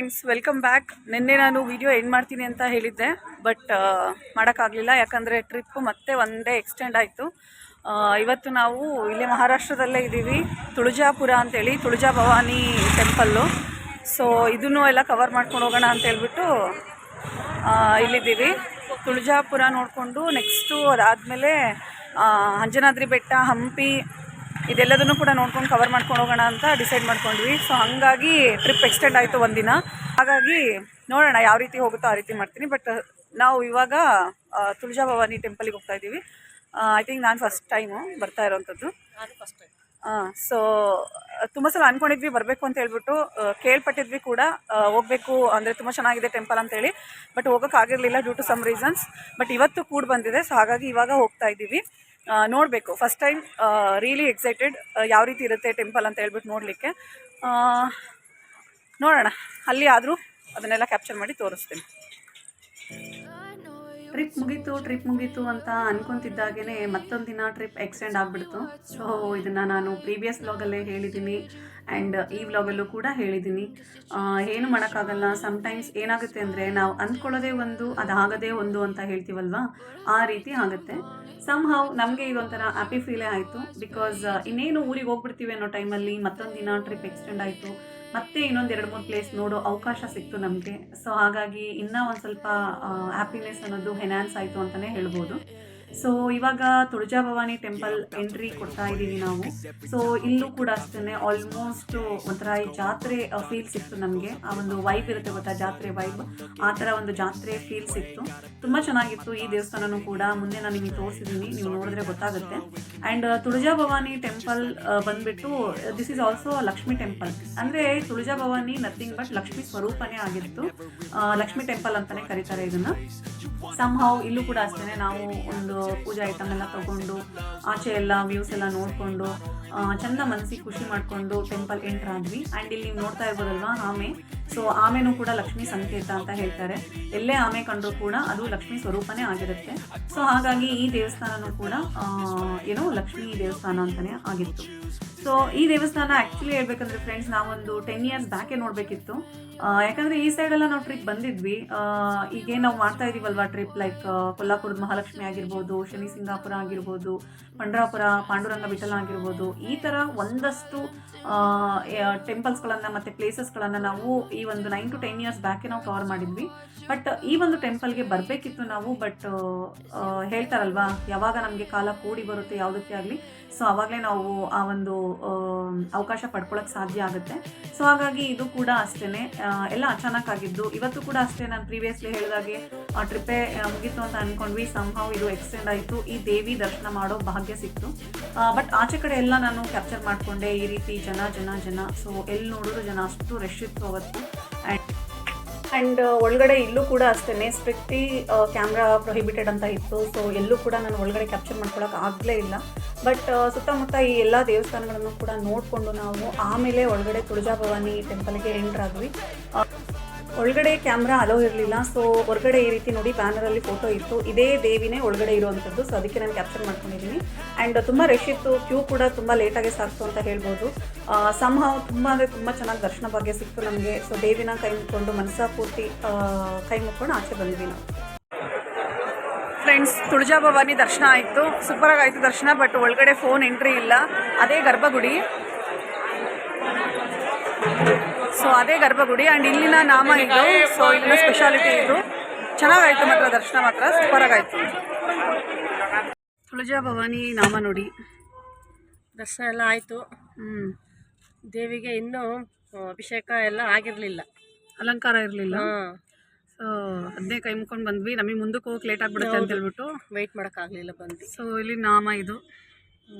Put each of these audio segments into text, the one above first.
Friends, welcome back. ನಿನ್ನೆ ನಾನು video end ಮಾಡ್ತೀನಿ ಅಂತ ಹೇಳಿದ್ದೆ, ಬಟ್ ಮಾಡೋಕ್ಕಾಗಲಿಲ್ಲ. ಯಾಕಂದರೆ ಟ್ರಿಪ್ಪು ಮತ್ತೆ ಒನ್ ಡೇ ಎಕ್ಸ್ಟೆಂಡ್ ಆಯಿತು. ಇವತ್ತು ನಾವು ಇಲ್ಲೇ ಮಹಾರಾಷ್ಟ್ರದಲ್ಲೇ ಇದ್ದೀವಿ, ತುಳಜಾಪುರ ಅಂತೇಳಿ, ತುಳಜಾ ಭವಾನಿ ಟೆಂಪಲ್ಲು. ಸೊ ಇದನ್ನು ಎಲ್ಲ ಕವರ್ ಮಾಡ್ಕೊಂಡು ಹೋಗೋಣ ಅಂತ ಹೇಳ್ಬಿಟ್ಟು ಇಲ್ಲಿದ್ದೀವಿ. ತುಳಜಾಪುರ ನೋಡಿಕೊಂಡು ನೆಕ್ಸ್ಟು ಅದಾದಮೇಲೆ ಅಂಜನಾದ್ರಿ ಬೆಟ್ಟ, ಹಂಪಿ ಇದೆಲ್ಲದನ್ನು ಕೂಡ ನೋಡ್ಕೊಂಡು ಕವರ್ ಮಾಡ್ಕೊಂಡು ಹೋಗೋಣ ಅಂತ ಡಿಸೈಡ್ ಮಾಡ್ಕೊಂಡ್ವಿ. ಸೊ ಹಾಗಾಗಿ ಟ್ರಿಪ್ ಎಕ್ಸ್ಟೆಂಡ್ ಆಯಿತು ಒಂದಿನ. ಹಾಗಾಗಿ ನೋಡೋಣ ಯಾವ ರೀತಿ ಹೋಗುತ್ತೋ ಆ ರೀತಿ ಮಾಡ್ತೀನಿ. ಬಟ್ ನಾವು ಇವಾಗ ತುಳಜಾ ಭವಾನಿ ಟೆಂಪಲಿಗೆ ಹೋಗ್ತಾ ಇದ್ದೀವಿ. ಐ ಥಿಂಕ್ ನಾನು ಫಸ್ಟ್ ಟೈಮು ಬರ್ತಾ ಇರೋವಂಥದ್ದು. ಸೊ ತುಂಬ ಸಲ ಅಂದ್ಕೊಂಡಿದ್ವಿ ಬರಬೇಕು ಅಂತ ಹೇಳ್ಬಿಟ್ಟು, ಕೇಳ್ಪಟ್ಟಿದ್ವಿ ಕೂಡ ಹೋಗಬೇಕು ಅಂದರೆ ತುಂಬ ಚೆನ್ನಾಗಿದೆ ಟೆಂಪಲ್ ಅಂತೇಳಿ. ಬಟ್ ಹೋಗೋಕ್ಕಾಗಿರಲಿಲ್ಲ due to some reasons. But ಇವತ್ತು ಕೂಡ ಬಂದಿದೆ. ಸೊ ಹಾಗಾಗಿ ಇವಾಗ ಹೋಗ್ತಾ ಇದ್ದೀವಿ. ನೋಡಬೇಕು, ಫಸ್ಟ್ ಟೈಮ್ ರಿಯಲಿ ಎಕ್ಸೈಟೆಡ್ ಯಾವ ರೀತಿ ಇರುತ್ತೆ ಟೆಂಪಲ್ ಅಂತ ಹೇಳ್ಬಿಟ್ಟು ನೋಡಲಿಕ್ಕೆ. ನೋಡೋಣ, ಅಲ್ಲಿ ಆದರೂ ಅದನ್ನೆಲ್ಲ ಕ್ಯಾಪ್ಚರ್ ಮಾಡಿ ತೋರಿಸ್ತೀನಿ. ಟ್ರಿಪ್ ಮುಗೀತು ಅಂತ ಅನ್ಕೊತಿದ್ದಾಗೇ ಮತ್ತೊಂದು ದಿನ ಟ್ರಿಪ್ ಎಕ್ಸ್ಟೆಂಡ್ ಆಗಿಬಿಡ್ತು. ಸೊ ಇದನ್ನು ನಾನು ಪ್ರೀವಿಯಸ್ ವ್ಲಾಗಲ್ಲೇ ಹೇಳಿದ್ದೀನಿ ಆ್ಯಂಡ್ ಈ ವ್ಲಾಗಲ್ಲೂ ಕೂಡ ಹೇಳಿದ್ದೀನಿ. ಏನು ಮಾಡೋಕ್ಕಾಗಲ್ಲ. ಸಮ್ಟೈಮ್ಸ್ ಏನಾಗುತ್ತೆ ಅಂದರೆ, ನಾವು ಅಂದ್ಕೊಳ್ಳೋದೇ ಒಂದು, ಅದಾಗದೇ ಒಂದು ಅಂತ ಹೇಳ್ತೀವಲ್ವ, ಆ ರೀತಿ ಆಗುತ್ತೆ. ಸಮ್ಹೌ ನಮಗೆ ಇದೊಂಥರ ಹ್ಯಾಪಿ ಫೀಲೇ ಆಯಿತು. ಬಿಕಾಸ್ ಇನ್ನೇನು ಊರಿಗೆ ಹೋಗ್ಬಿಡ್ತೀವಿ ಅನ್ನೋ ಟೈಮಲ್ಲಿ ಮತ್ತೊಂದು ದಿನ ಟ್ರಿಪ್ ಎಕ್ಸ್ಟೆಂಡ್ ಆಯಿತು. ಮತ್ತೆ ಇನ್ನೊಂದು 2-3 ಪ್ಲೇಸ್ ನೋಡೋ ಅವಕಾಶ ಸಿಕ್ತು ನಮಗೆ. ಸೊ ಹಾಗಾಗಿ ಇನ್ನೂ ಒಂದು ಸ್ವಲ್ಪ ಹ್ಯಾಪಿನೆಸ್ ಅನ್ನೋದು ಎನ್ಹಾನ್ಸ್ ಆಯಿತು ಅಂತಲೇ ಹೇಳ್ಬೋದು. ಸೊ ಇವಾಗ ತುಳಜಾ ಭವಾನಿ ಟೆಂಪಲ್ ಎಂಟ್ರಿ ಕೊಡ್ತಾ ಇದ್ದೀವಿ ನಾವು. ಸೊ ಇಲ್ಲೂ ಕೂಡ ಅಷ್ಟೇ ಆಲ್ಮೋಸ್ಟ್ ಒಂಥರ ಈ ಜಾತ್ರೆ ಫೀಲ್ ಸಿಕ್ತು ನಮಗೆ. ಆ ಒಂದು ವೈಬ್ ಇರುತ್ತೆ ಗೊತ್ತಾ, ಜಾತ್ರೆ ವೈಬ್, ಆ ಥರ ಒಂದು ಜಾತ್ರೆ ಫೀಲ್ ಸಿಕ್ತು. ತುಂಬ ಚೆನ್ನಾಗಿತ್ತು ಈ ದೇವಸ್ಥಾನನೂ ಕೂಡ. ಮುಂದೆ ನಾನು ನಿಮಗೆ ತೋರಿಸಿದ್ದೀನಿ, ನೀವು ನೋಡಿದ್ರೆ ಗೊತ್ತಾಗುತ್ತೆ. ಆ್ಯಂಡ್ ತುಳಜಾ ಭವಾನಿ ಟೆಂಪಲ್ ಬಂದುಬಿಟ್ಟು this is also Lakshmi temple. ಅಂದರೆ ತುಳಜಾ ಭವಾನಿ ನಥಿಂಗ್ ಬಟ್ ಲಕ್ಷ್ಮಿ ಸ್ವರೂಪನೇ ಆಗಿತ್ತು. ಲಕ್ಷ್ಮಿ ಟೆಂಪಲ್ ಅಂತಲೇ ಕರೀತಾರೆ ಇದನ್ನು. ಸಮ್ಹೌ ಇಲ್ಲೂ ಕೂಡ ಅಷ್ಟೇ ನಾವು ಒಂದು ಪೂಜಾ ಐಟಮ್ ಎಲ್ಲ ತೊಗೊಂಡು ಆಚೆ ಎಲ್ಲ ವ್ಯೂಸ್ ಎಲ್ಲ ನೋಡಿಕೊಂಡು ಚೆಂದ ಮನಸ್ಸಿಗೆ ಖುಷಿ ಮಾಡಿಕೊಂಡು ಟೆಂಪಲ್ ಎಂಟ್ರ್ ಆದ್ವಿ. ಆ್ಯಂಡ್ ಇಲ್ಲಿ ನೀವು ನೋಡ್ತಾ ಇರ್ಬೋದಲ್ವಾ ಆಮೆ. ಸೊ ಆಮೆನೂ ಕೂಡ ಲಕ್ಷ್ಮೀ ಸಂಕೇತ ಅಂತ ಹೇಳ್ತಾರೆ. ಎಲ್ಲೇ ಆಮೆ ಕಂಡ್ರೂ ಕೂಡ ಅದು ಲಕ್ಷ್ಮೀ ಸ್ವರೂಪನೇ ಆಗಿರುತ್ತೆ. ಸೊ ಹಾಗಾಗಿ ಈ ದೇವಸ್ಥಾನನೂ ಕೂಡ ಏನೋ ಲಕ್ಷ್ಮೀ ದೇವಸ್ಥಾನ ಅಂತಲೇ ಆಗಿತ್ತು. ಸೊ ಈ ದೇವಸ್ಥಾನ ಆ್ಯಕ್ಚುಲಿ ಹೇಳ್ಬೇಕಂದ್ರೆ ಫ್ರೆಂಡ್ಸ್, ನಾವೊಂದು 10 years ಬ್ಯಾಕೆ ನೋಡಬೇಕಿತ್ತು. ಯಾಕಂದರೆ ಈ ಸೈಡೆಲ್ಲ ನಾವು ಟ್ರಿಪ್ ಬಂದಿದ್ವಿ. ಈಗೇನು ನಾವು ಮಾಡ್ತಾ ಇದ್ದೀವಲ್ವ ಟ್ರಿಪ್, ಲೈಕ್ ಕೊಲ್ಲಾಪುರದ ಮಹಾಲಕ್ಷ್ಮಿ ಆಗಿರ್ಬೋದು, ಶನಿ ಸಿಂಗಾಪುರ ಆಗಿರ್ಬೋದು, ಪಂಡ್ರಾಪುರ ಪಾಂಡುರಂಗ ವಿಠಲ ಆಗಿರ್ಬೋದು, ಈ ಥರ ಒಂದಷ್ಟು ಟೆಂಪಲ್ಸ್ಗಳನ್ನು ಮತ್ತು ಪ್ಲೇಸಸ್ಗಳನ್ನು ನಾವು ಈ ಒಂದು 9 to 10 years ಬ್ಯಾಕೆ ನಾವು ಕವರ್ ಮಾಡಿದ್ವಿ. ಬಟ್ ಈ ಒಂದು ಟೆಂಪಲ್ಗೆ ಬರಬೇಕಿತ್ತು ನಾವು. ಬಟ್ ಹೇಳ್ತಾರಲ್ವಾ, ಯಾವಾಗ ನಮಗೆ ಕಾಲ ಕೂಡಿ ಬರುತ್ತೆ ಯಾವುದಕ್ಕೆ ಆಗಲಿ, ಸೊ ಆವಾಗಲೇ ನಾವು ಆ ಒಂದು ಅವಕಾಶ ಪಡ್ಕೊಳ್ಳೋಕ್ಕೆ ಸಾಧ್ಯ ಆಗುತ್ತೆ. ಸೊ ಹಾಗಾಗಿ ಇದು ಕೂಡ ಅಷ್ಟೇ ಎಲ್ಲ ಅಚಾನಕ್ ಆಗಿದ್ದು. ಇವತ್ತು ಕೂಡ ಅಷ್ಟೇ, ನಾನು ಪ್ರೀವಿಯಸ್ಲಿ ಹೇಳಿದಾಗೆ ಟ್ರಿಪ್ಪೇ ಮುಗೀತು ಅಂತ ಅಂದ್ಕೊಂಡ್ವಿ. ಸಮ್ಹೌ ಇದು ಎಕ್ಸ್ಟೆಂಡ್ ಆಯಿತು. ಈ ದೇವಿ ದರ್ಶನ ಮಾಡೋ ಭಾಗ್ಯ ಸಿಕ್ತು. ಬಟ್ ಆಚೆ ಕಡೆ ಎಲ್ಲ ನಾನು ಕ್ಯಾಪ್ಚರ್ ಮಾಡಿಕೊಂಡೆ. ಈ ರೀತಿ ಜನ. ಸೊ ಎಲ್ಲಿ ನೋಡಿದ್ರು ಜನ, ಅಷ್ಟು ರಶ್ ಇತ್ತು ಅವತ್ತು. ಆ್ಯಂಡ್ ಒಳಗಡೆ ಇಲ್ಲೂ ಕೂಡ ಅಷ್ಟೇ ಸ್ಟ್ರಿಕ್ಟ್ಲಿ ಕ್ಯಾಮ್ರಾ ಪ್ರೊಹಿಬಿಟೆಡ್ ಅಂತ ಇತ್ತು. ಸೊ ಎಲ್ಲೂ ಕೂಡ ನಾನು ಒಳಗಡೆ ಕ್ಯಾಪ್ಚರ್ ಮಾಡ್ಕೊಳ್ಳೋಕೆ ಆಗಲೇ ಇಲ್ಲ. ಬಟ್ ಸುತ್ತಮುತ್ತ ಈ ಎಲ್ಲ ದೇವಸ್ಥಾನಗಳನ್ನು ಕೂಡ ನೋಡಿಕೊಂಡು ನಾವು ಆಮೇಲೆ ಒಳಗಡೆ ತುಳಜಾ ಭವಾನಿ ಟೆಂಪಲ್ಗೆ ಎಂಟ್ರ್ ಆದ್ವಿ. ಒಳಗಡೆ ಕ್ಯಾಮ್ರಾ ಅಲೋ ಇರಲಿಲ್ಲ. ಸೊ ಹೊರಗಡೆ ಈ ರೀತಿ ನೋಡಿ ಬ್ಯಾನರಲ್ಲಿ ಫೋಟೋ ಇತ್ತು. ಇದೇ ದೇವಿನೇ ಒಳಗಡೆ ಇರುವಂಥದ್ದು. ಸೊ ಅದಕ್ಕೆ ನಾನು ಕ್ಯಾಪ್ಚರ್ ಮಾಡ್ಕೊಂಡಿದ್ದೀನಿ. ಆ್ಯಂಡ್ ತುಂಬ ರಶ್ ಇತ್ತು. ಕ್ಯೂ ಕೂಡ ತುಂಬ ಲೇಟಾಗಿ ಸಾಕ್ತು ಅಂತ ಹೇಳ್ಬೋದು. ಸಮ್ಹೌ ತುಂಬ ಅಂದರೆ ತುಂಬ ಚೆನ್ನಾಗಿ ದರ್ಶನ ಭಾಗ್ಯ ಸಿಕ್ತು ನಮಗೆ. ಸೊ ದೇವಿನ ಕೈ ಮುಕ್ಕೊಂಡು ಮನಸ್ಸಾ ಪೂರ್ತಿ ಕೈ ಮುಕ್ಕೊಂಡು ಆಚೆ ಬಂದ್ವಿ ನಾವು. ಫ್ರೆಂಡ್ಸ್, ತುಳಜಾ ಭವಾನಿ ದರ್ಶನ ಆಯಿತು. ಸೂಪರಾಗಿ ಆಯಿತು ದರ್ಶನ. ಬಟ್ ಒಳಗಡೆ ಫೋನ್ ಎಂಟ್ರಿ ಇಲ್ಲ. ಅದೇ ಗರ್ಭಗುಡಿ. ಸೊ ಅದೇ ಗರ್ಭಗುಡಿ ಆ್ಯಂಡ್ ಇಲ್ಲಿನ ನಾಮ ಇದು. ಸೊ ಇಲ್ಲಿನ ಸ್ಪೆಷಾಲಿಟಿ ಇದು. ಚೆನ್ನಾಗಾಯಿತು ಮಾತ್ರ ದರ್ಶನ, ಮಾತ್ರ ಸೂಪರಾಗಾಯಿತು. ತುಳಜಾ ಭವಾನಿ ನಾಮ ನೋಡಿ. ದರ್ಶನ ಎಲ್ಲ ಆಯಿತು. ದೇವಿಗೆ ಇನ್ನೂ ಅಭಿಷೇಕ ಎಲ್ಲ ಆಗಿರಲಿಲ್ಲ, ಅಲಂಕಾರ ಇರಲಿಲ್ಲ. ಸೊ ಅದನ್ನೇ ಕೈ ಮುಕ್ಕೊಂಡು ಬಂದ್ವಿ. ನಮಗೆ ಮುಂದಕ್ಕೆ ಹೋಗಕ್ಕೆ ಲೇಟ್ ಆಗಿಬಿಡುತ್ತೆ ಅಂತ ಹೇಳ್ಬಿಟ್ಟು ವೆಯ್ಟ್ ಮಾಡೋಕ್ಕಾಗಲಿಲ್ಲ ಬಂದು. ಸೊ ಇಲ್ಲಿ ನಾಮ ಇದು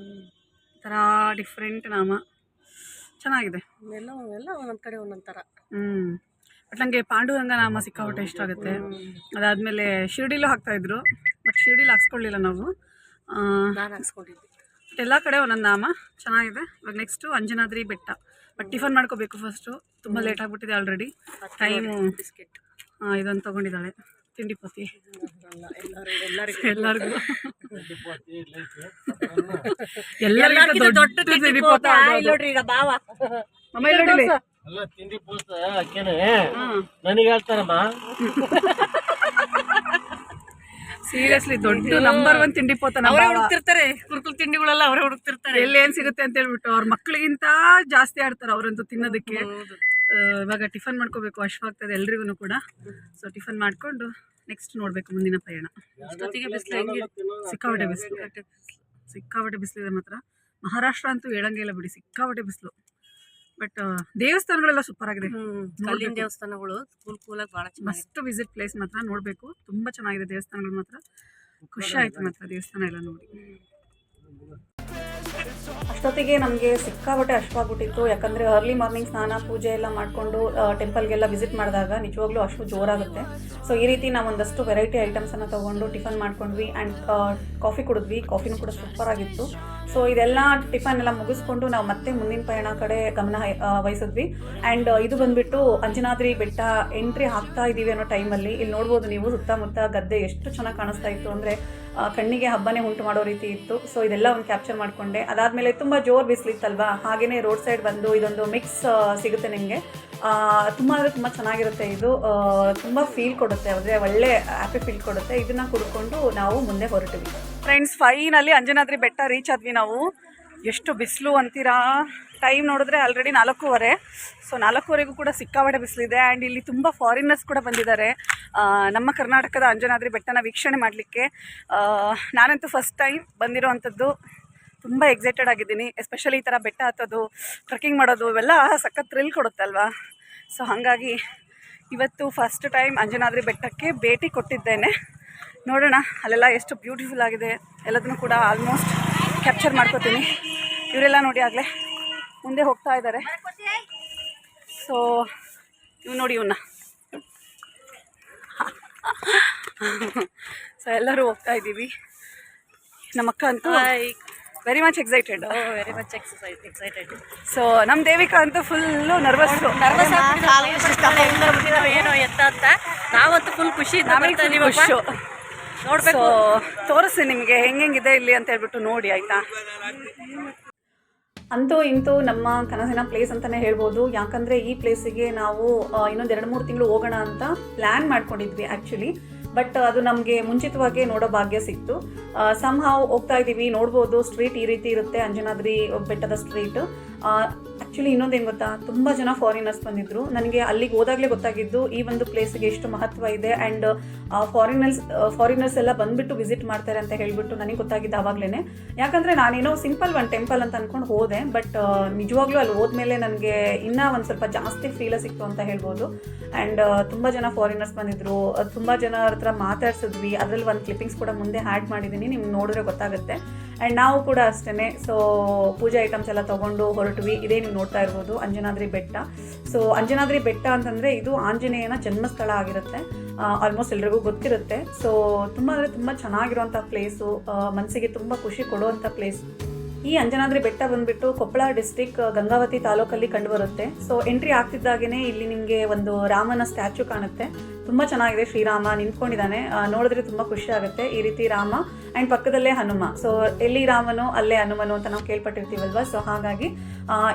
ಥರ ಡಿಫ್ರೆಂಟ್ ನಾಮ, ಚೆನ್ನಾಗಿದೆ. ಎಲ್ಲ ಒಂದೊಂದು ಕಡೆ ಒಂದೊಂದು ಥರ. ಬಟ್ ನನಗೆ ಪಾಂಡುರಂಗ ನಾಮ ಸಿಕ್ಕಾಪಟ್ಟೆ ಇಷ್ಟ ಆಗುತ್ತೆ. ಅದಾದಮೇಲೆ ಶಿರ್ಡಿಲೂ ಹಾಕ್ತಾಯಿದ್ರು, ಬಟ್ ಶಿರ್ಡಿಲಿ ಹಾಕ್ಸ್ಕೊಳ್ಳಿಲ್ಲ ನಾವು. ನಾನು ಹಾಕ್ಸ್ಕೊಂಡಿದ್ದೆ. ಎಲ್ಲ ಕಡೆ ಒಂದೊಂದು ನಾಮ ಚೆನ್ನಾಗಿದೆ. ಇವಾಗ ನೆಕ್ಸ್ಟು ಅಂಜನಾದ್ರಿ ಬೆಟ್ಟ. ಬಟ್ ಟಿಫನ್ ಮಾಡ್ಕೋಬೇಕು ಫಸ್ಟು, ತುಂಬ ಲೇಟ್ ಆಗಿಬಿಟ್ಟಿದೆ ಆಲ್ರೆಡಿ ಟೈಮು. ಬಿಸ್ಕೆಟ್ ಇದನ್ನು ತೊಗೊಂಡಿದ್ದಾಳೆ ತಿಂಡಿ ಪತಿ ಎಲ್ಲರಿಗೂ ದೊಡ್ಡ ತಿಂಡಿ ಪೋತಿ. ನೋಡ್ರಿ ಈಗ ಬಾವ ಅಮ್ಮ ಇಲ್ಲಿ ಅಲ್ಲ ತಿಂಡಿ ಪೋಸ್ಟ್ ಅಕ್ಕೇನೆ ನನಗೆ ಹೇಳ್ತಾರಮ್ಮ. ಸೀರಿಯಸ್ಲಿ ದೊಡ್ಡ ನಂಬರ್ 1 ತಿಂಡಿ ಪೋತ. ಅವರೇ ಹುಡುಕ್ತಿರ್ತಾರೆ, ಕುರ್ಕುಲ್ ತಿಂಡಿಗಳೆಲ್ಲ ಅವರೇ ಹುಡುಕ್ತಿರ್ತಾರೆ. ಎಲ್ಲಿ ಏನ್ ಸಿಗುತ್ತೆ ಅಂತ ಹೇಳ್ಬಿಟ್ಟು ಅವ್ರ ಮಕ್ಳಿಗಿಂತ ಜಾಸ್ತಿ ಆಡ್ತಾರೆ ಅವರಂತೂ ತಿನ್ನೋದಕ್ಕೆ. ಇವಾಗ ಟಿಫನ್ ಮಾಡ್ಕೋಬೇಕು, ಹಶ್ವಾಗ್ತದೆ ಎಲ್ರಿಗೂ ಕೂಡ. ಸೊ ಟಿಫನ್ ಮಾಡ್ಕೊಂಡು ನೆಕ್ಸ್ಟ್ ನೋಡ್ಬೇಕು ಮುಂದಿನ ಪ್ರಯಾಣ. ಜೊತೆಗೆ ಬಿಸಿಲು ಹೆಂಗೆ, ಸಿಕ್ಕಾಪಟ್ಟೆ ಬಿಸಿಲು, ಸಿಕ್ಕಾಪಟ್ಟೆ ಬಿಸಿಲಿದೆ ಮಾತ್ರ. ಮಹಾರಾಷ್ಟ್ರ ಅಂತೂ ಹೇಳಂಗೆ ಇಲ್ಲ ಬಿಡಿ, ಸಿಕ್ಕಾಪಟ್ಟೆ ಬಿಸಿಲು. ಬಟ್ ದೇವಸ್ಥಾನಗಳೆಲ್ಲ ಸೂಪರ್ ಆಗಿದೆ. ಕಲ್ಲಿನ ದೇವಸ್ಥಾನಗಳು ಕೂಲಾಗಿ ಭಾಳ ಮಸ್ಟ್ ವಿಸಿಟ್ ಪ್ಲೇಸ್ ಮಾತ್ರ ನೋಡಬೇಕು. ತುಂಬ ಚೆನ್ನಾಗಿದೆ ದೇವಸ್ಥಾನಗಳು ಮಾತ್ರ. ಖುಷಿ ಆಯಿತು ಮಾತ್ರ ದೇವಸ್ಥಾನ ಎಲ್ಲ ನೋಡಿ. ಅಷ್ಟೊತ್ತಿಗೆ ನಮಗೆ ಸಿಕ್ಕಾಪಟ್ಟೆ ಹಶ್ವಾಗ್ಬಿಟ್ಟಿತ್ತು. ಯಾಕಂದರೆ ಅರ್ಲಿ ಮಾರ್ನಿಂಗ್ ಸ್ನಾನ ಪೂಜೆ ಎಲ್ಲ ಮಾಡಿಕೊಂಡು ಟೆಂಪಲ್ಗೆಲ್ಲ ವಿಸಿಟ್ ಮಾಡಿದಾಗ ನಿಜವಾಗ್ಲೂ ಅಷ್ಟು ಜೋರಾಗುತ್ತೆ. ಸೊ ಈ ರೀತಿ ನಾವು ಒಂದಷ್ಟು ವೆರೈಟಿ ಐಟಮ್ಸನ್ನು ತೊಗೊಂಡು ಟಿಫನ್ ಮಾಡ್ಕೊಂಡ್ವಿ ಆ್ಯಂಡ್ ಕಾಫಿ ಕುಡಿದ್ವಿ. ಕಾಫಿನೂ ಕೂಡ ಸೂಪರಾಗಿತ್ತು. ಸೊ ಇದೆಲ್ಲ ಟಿಫನ್ ಎಲ್ಲ ಮುಗಿಸ್ಕೊಂಡು ನಾವು ಮತ್ತೆ ಮುಂದಿನ ಪಯಣ ಕಡೆ ಗಮನ ವಹಿಸಿದ್ವಿ. ಆ್ಯಂಡ್ ಇದು ಬಂದುಬಿಟ್ಟು ಅಂಜನಾದ್ರಿ ಬೆಟ್ಟ ಎಂಟ್ರಿ ಆಗ್ತಾ ಇದ್ದೀವಿ ಅನ್ನೋ ಟೈಮಲ್ಲಿ ಇಲ್ಲಿ ನೋಡ್ಬೋದು ನೀವು ಸುತ್ತಮುತ್ತ ಗದ್ದೆ ಎಷ್ಟು ಚೆನ್ನಾಗಿ ಕಾಣಿಸ್ತಾ ಇತ್ತು ಅಂದರೆ ಕಣ್ಣಿಗೆ ಹಬ್ಬನೇ ಉಂಟು ಮಾಡೋ ರೀತಿ ಇತ್ತು. ಸೊ ಇದೆಲ್ಲ ಒಂದು ಕ್ಯಾಪ್ಚರ್ ಮಾಡಿಕೊಂಡೆ. ಅದಾದಮೇಲೆ ತುಂಬ ಜೋರು ಬಿಸಿಲಿತ್ತಲ್ವಾ, ಹಾಗೆಯೇ ರೋಡ್ ಸೈಡ್ ಬಂದು ಇದೊಂದು ಮಿಕ್ಸ್ ಸಿಗುತ್ತೆ ನಿಮಗೆ. ತುಂಬ ಅಂದರೆ ತುಂಬ ಚೆನ್ನಾಗಿರುತ್ತೆ ಇದು. ತುಂಬ ಫೀಲ್ ಕೊಡುತ್ತೆ, ಅಂದರೆ ಒಳ್ಳೆ ಹ್ಯಾಪಿ ಫೀಲ್ ಕೊಡುತ್ತೆ. ಇದನ್ನು ಕುಡ್ಕೊಂಡು ನಾವು ಮುಂದೆ ಹೊರಟಿವಿ. ಫ್ರೆಂಡ್ಸ್ ಫೈನಲಿ ಅಂಜನಾದ್ರಿ ಬೆಟ್ಟ ರೀಚ್ ಆದ್ವಿ ನಾವು. ಎಷ್ಟು ಬಿಸಿಲು ಅಂತೀರಾ, ಟೈಮ್ ನೋಡಿದ್ರೆ ಆಲ್ರೆಡಿ 4:15. ಸೊ 4:15 ಕೂಡ ಸಿಕ್ಕಾಪಟ್ಟೆ ಬಿಸಿಲಿದೆ. ಆ್ಯಂಡ್ ಇಲ್ಲಿ ತುಂಬ ಫಾರಿನರ್ಸ್ ಕೂಡ ಬಂದಿದ್ದಾರೆ ನಮ್ಮ ಕರ್ನಾಟಕದ ಅಂಜನಾದ್ರಿ ಬೆಟ್ಟನ ವೀಕ್ಷಣೆ ಮಾಡಲಿಕ್ಕೆ. ನಾನಂತೂ ಫಸ್ಟ್ ಟೈಮ್ ಬಂದಿರೋವಂಥದ್ದು. ತುಂಬ ಎಕ್ಸೈಟೆಡ್ ಆಗಿದ್ದೀನಿ. ಎಸ್ಪೆಷಲಿ ಈ ಥರ ಬೆಟ್ಟ ಹತ್ತೋದು, ಟ್ರೆಕ್ಕಿಂಗ್ ಮಾಡೋದು ಇವೆಲ್ಲ ಸಖತ್ ಥ್ರಿಲ್ ಕೊಡುತ್ತಲ್ವಾ. ಸೊ ಹಾಗಾಗಿ ಇವತ್ತು ಫಸ್ಟ್ ಟೈಮ್ ಅಂಜನಾದ್ರಿ ಬೆಟ್ಟಕ್ಕೆ ಭೇಟಿ ಕೊಟ್ಟಿದ್ದೇನೆ. ನೋಡೋಣ ಅಲ್ಲೆಲ್ಲ ಎಷ್ಟು ಬ್ಯೂಟಿಫುಲ್ ಆಗಿದೆ ಎಲ್ಲದನ್ನು ಕೂಡ ಆಲ್ಮೋಸ್ಟ್ ಕ್ಯಾಪ್ಚರ್ ಮಾಡ್ಕೋತೀನಿ. ಇವರೆಲ್ಲ ನೋಡಿ ಆಗಲೇ ಮುಂದೆ ಹೋಗ್ತಾ ಇದ್ದಾರೆ. ಸೊ ಇವು ನೋಡಿ ಇವನ್ನ. ಸೊ ಎಲ್ಲರೂ ಹೋಗ್ತಾ ಇದ್ದೀವಿ. ನಮ್ಮ ಅಕ್ಕ ಅಂತೂ very much excited. Very much excited. So ನಮ್ಮ ದೇವಿಕಾ ಅಂತೂ ಫುಲ್ಲು ನರ್ವಸ್ ಏನೋ ಎತ್ತ ಅಂತ. ನಾವಂತೂ ಫುಲ್ ಖುಷಿ ಖುಷು ನೋಡ್ಬೇಕು. ತೋರಿಸಿ ನಿಮಗೆ ಹೆಂಗಿದೆ ಇಲ್ಲಿ ಅಂತ ಹೇಳ್ಬಿಟ್ಟು ನೋಡಿ ಆಯಿತಾ. ಅಂತೂ ಇಂತೂ ನಮ್ಮ ಕನಸಿನ ಪ್ಲೇಸ್ ಅಂತಲೇ ಹೇಳ್ಬೋದು. ಯಾಕಂದರೆ ಈ ಪ್ಲೇಸಿಗೆ ನಾವು ಇನ್ನೊಂದು 2-3 ತಿಂಗಳು ಹೋಗೋಣ ಅಂತ ಪ್ಲ್ಯಾನ್ ಮಾಡ್ಕೊಂಡಿದ್ವಿ ಆ್ಯಕ್ಚುಲಿ. ಬಟ್ ಅದು ನಮಗೆ ಮುಂಚಿತವಾಗಿ ನೋಡೋ ಭಾಗ್ಯ ಸಿಕ್ತು. ಸಮ್ಹಾವ್ ಹೋಗ್ತಾ ಇದ್ದೀವಿ. ನೋಡ್ಬೋದು ಸ್ಟ್ರೀಟ್ ಈ ರೀತಿ ಇರುತ್ತೆ ಅಂಜನಾದ್ರಿ ಬೆಟ್ಟದ ಸ್ಟ್ರೀಟ್. ಆ್ಯಕ್ಚುಲಿ ಇನ್ನೊಂದೇನು ಗೊತ್ತಾ, ತುಂಬ ಜನ ಫಾರಿನರ್ಸ್ ಬಂದಿದ್ದರು. ನನಗೆ ಅಲ್ಲಿಗೆ ಹೋದಾಗಲೇ ಗೊತ್ತಾಗಿದ್ದು ಈ ಒಂದು ಪ್ಲೇಸಿಗೆ ಎಷ್ಟು ಮಹತ್ವ ಇದೆ. ಆ್ಯಂಡ್ ಫಾರಿನರ್ಸ್ ಎಲ್ಲ ಬಂದುಬಿಟ್ಟು ವಿಸಿಟ್ ಮಾಡ್ತಾರೆ ಅಂತ ಹೇಳಿಬಿಟ್ಟು ನನಗೆ ಗೊತ್ತಾಗಿದ್ದು ಆವಾಗಲೇ. ಯಾಕಂದರೆ ನಾನೇನೋ ಸಿಂಪಲ್ ಒಂದು ಟೆಂಪಲ್ ಅಂತ ಅಂದ್ಕೊಂಡು ಹೋದೆ. ಬಟ್ ನಿಜವಾಗ್ಲೂ ಅಲ್ಲಿ ಹೋದ್ಮೇಲೆ ನನಗೆ ಇನ್ನೂ ಒಂದು ಸ್ವಲ್ಪ ಜಾಸ್ತಿ ಫೀಲ ಸಿಕ್ತು ಅಂತ ಹೇಳ್ಬೋದು. ಆ್ಯಂಡ್ ತುಂಬ ಜನ ಫಾರಿನರ್ಸ್ ಬಂದಿದ್ದರು. ತುಂಬ ಜನರ ಹತ್ರ ಮಾತಾಡ್ಸಿದ್ವಿ. ಅದರಲ್ಲಿ ಒಂದು ಕ್ಲಿಪ್ಪಿಂಗ್ಸ್ ಕೂಡ ಮುಂದೆ ಆ್ಯಡ್ ಮಾಡಿದ್ದೀನಿ, ನಿಮ್ಗೆ ನೋಡಿದ್ರೆ ಗೊತ್ತಾಗುತ್ತೆ. ಆ್ಯಂಡ್ ನಾವು ಕೂಡ ಅಷ್ಟೇ. ಸೊ ಪೂಜೆ ಐಟಮ್ಸ್ ಎಲ್ಲ ತೊಗೊಂಡು ಹೊರಟ್ವಿ. ಇದೇ ನೀವು ನೋಡ್ತಾ ಇರ್ಬೋದು ಅಂಜನಾದ್ರಿ ಬೆಟ್ಟ. ಸೊ ಅಂಜನಾದ್ರಿ ಬೆಟ್ಟ ಅಂತಂದರೆ ಇದು ಆಂಜನೇಯನ ಜನ್ಮಸ್ಥಳ ಆಗಿರುತ್ತೆ. ಆಲ್ಮೋಸ್ಟ್ ಎಲ್ರಿಗೂ ಗೊತ್ತಿರುತ್ತೆ. ಸೊ ತುಂಬ ಅಂದರೆ ತುಂಬ ಚೆನ್ನಾಗಿರುವಂಥ ಪ್ಲೇಸು, ಮನಸ್ಸಿಗೆ ತುಂಬ ಖುಷಿ ಕೊಡುವಂಥ ಪ್ಲೇಸ್. ಈ ಅಂಜನಾದ್ರಿ ಬೆಟ್ಟ ಬಂದುಬಿಟ್ಟು ಕೊಪ್ಪಳ ಡಿಸ್ಟಿಕ್ ಗಂಗಾವತಿ ತಾಲೂಕಲ್ಲಿ ಕಂಡುಬರುತ್ತೆ. ಸೊ ಎಂಟ್ರಿ ಆಗ್ತಿದ್ದಾಗೇ ಇಲ್ಲಿ ನಿಮಗೆ ಒಂದು ರಾಮನ ಸ್ಟ್ಯಾಚು ಕಾಣುತ್ತೆ. ತುಂಬ ಚೆನ್ನಾಗಿದೆ. ಶ್ರೀರಾಮ ನಿಂತ್ಕೊಂಡಿದ್ದಾನೆ. ನೋಡಿದ್ರೆ ತುಂಬ ಖುಷಿ ಆಗುತ್ತೆ. ಈ ರೀತಿ ರಾಮ ಆ್ಯಂಡ್ ಪಕ್ಕದಲ್ಲೇ ಹನುಮ. ಸೊ ಎಲ್ಲಿ ರಾಮನು ಅಲ್ಲೇ ಹನುಮನು ಅಂತ ನಾವು ಕೇಳ್ಪಟ್ಟಿರ್ತೀವಲ್ವ. ಸೊ ಹಾಗಾಗಿ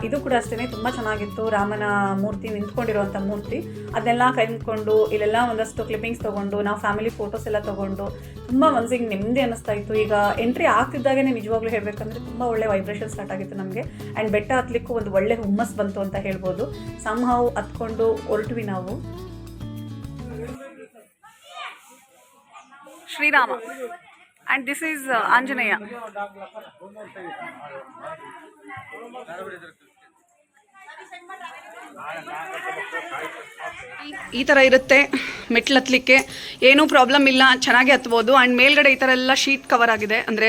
ಇದು ಕೂಡ ಅಷ್ಟೇ ತುಂಬ ಚೆನ್ನಾಗಿತ್ತು. ರಾಮನ ಮೂರ್ತಿ ನಿಂತ್ಕೊಂಡಿರುವಂಥ ಮೂರ್ತಿ, ಅದನ್ನೆಲ್ಲ ಕೈಕೊಂಡು ಇಲ್ಲೆಲ್ಲ ಒಂದಷ್ಟು ಕ್ಲಿಪ್ಪಿಂಗ್ಸ್ ತೊಗೊಂಡು ನಾವು ಫ್ಯಾಮಿಲಿ ಫೋಟೋಸ್ ಎಲ್ಲ ತೊಗೊಂಡು ತುಂಬ ಮನಸ್ಸಿಗೆ ನೆಮ್ಮದಿ ಅನ್ನಿಸ್ತಾ ಇತ್ತು. ಈಗ ಎಂಟ್ರಿ ಆಗ್ತಿದ್ದಾಗೇ ನಿಜವಾಗ್ಲೂ ಹೇಳಬೇಕಂದ್ರೆ ತುಂಬ ಒಳ್ಳೆ ವೈಬ್ರೇಷನ್ ಸ್ಟಾರ್ಟ್ ಆಗಿತ್ತು ನಮಗೆ. ಆ್ಯಂಡ್ ಬೆಟ್ಟ ಹತ್ತಲಿಕ್ಕೂ ಒಂದು ಒಳ್ಳೆ ಹುಮ್ಮಸ್ ಬಂತು ಅಂತ ಹೇಳ್ಬೋದು. ಸಮ್ಹಾವ್ ಹತ್ಕೊಂಡು ಹೊರಟ್ವಿ ನಾವು. Shrirama and this is Anjaneya. ಈ ಥರ ಇರುತ್ತೆ ಮೆಟ್ಲು ಹತ್ತಲಿಕ್ಕೆ. ಏನೂ ಪ್ರಾಬ್ಲಮ್ ಇಲ್ಲ, ಚೆನ್ನಾಗಿ ಹತ್ಬೋದು. ಆ್ಯಂಡ್ ಮೇಲ್ಗಡೆ ಈ ಥರ ಎಲ್ಲ ಶೀಟ್ ಕವರ್ ಆಗಿದೆ, ಅಂದರೆ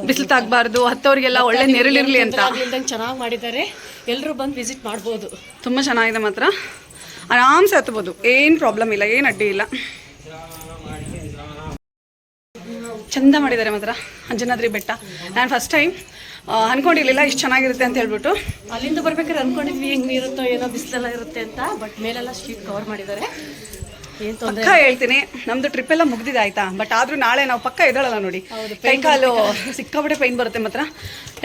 ಬಿಸಿಲು ತಾಗಬಾರ್ದು, ಹತ್ತೋರಿಗೆಲ್ಲ ಒಳ್ಳೆ ನೆರಳಿರಲಿ ಅಂತ ಚೆನ್ನಾಗಿ ಮಾಡಿದ್ದಾರೆ. ಎಲ್ಲರೂ ಬಂದು ವಿಸಿಟ್ ಮಾಡ್ಬೋದು. ತುಂಬ ಚೆನ್ನಾಗಿದೆ ಮಾತ್ರ. ಆರಾಮ್ಸೆ ಹತ್ಬೋದು, ಏನು ಪ್ರಾಬ್ಲಮ್ ಇಲ್ಲ, ಏನು ಅಡ್ಡಿ ಇಲ್ಲ. ಚಂದ ಮಾಡಿದ್ದಾರೆ ಮಾತ್ರ ಅಂಜನಾದ್ರಿ ಬೆಟ್ಟ. ನಾನು ಫಸ್ಟ್ ಟೈಮ್ ಅನ್ಕೊಂಡಿರ್ಲಿಲ್ಲ ಇಷ್ಟು ಚೆನ್ನಾಗಿರುತ್ತೆ ಅಂತ ಹೇಳ್ಬಿಟ್ಟು. ಅಲ್ಲಿಂದ ಬರ್ಬೇಕಾದ್ರೆ ಅನ್ಕೊಂಡಿದ್ವಿ ಹೆಂಗೆ ಇರುತ್ತೋ ಏನೋ ಬಿಸಿಲೆಲ್ಲ ಇರುತ್ತೆ ಅಂತ. ಬಟ್ ಮೇಲೆಲ್ಲ ಶೀಟ್ ಕವರ್ ಮಾಡಿದ್ದಾರೆ. ಏನು ತೊಂದರೆ ಪಕ್ಕ ಹೇಳ್ತೀನಿ, ನಮ್ಮದು ಟ್ರಿಪ್ ಎಲ್ಲ ಮುಗ್ದಿದೆ ಆಯಿತಾ. ಬಟ್ ಆದರೂ ನಾಳೆ ನಾವು ಪಕ್ಕ ಎದ್ದೇಳಲ್ಲ ನೋಡಿ. ಕೈಕಾಲು ಸಿಕ್ಕಾಪಟ್ಟೆ ಪೈನ್ ಬರುತ್ತೆ ಮಾತ್ರ.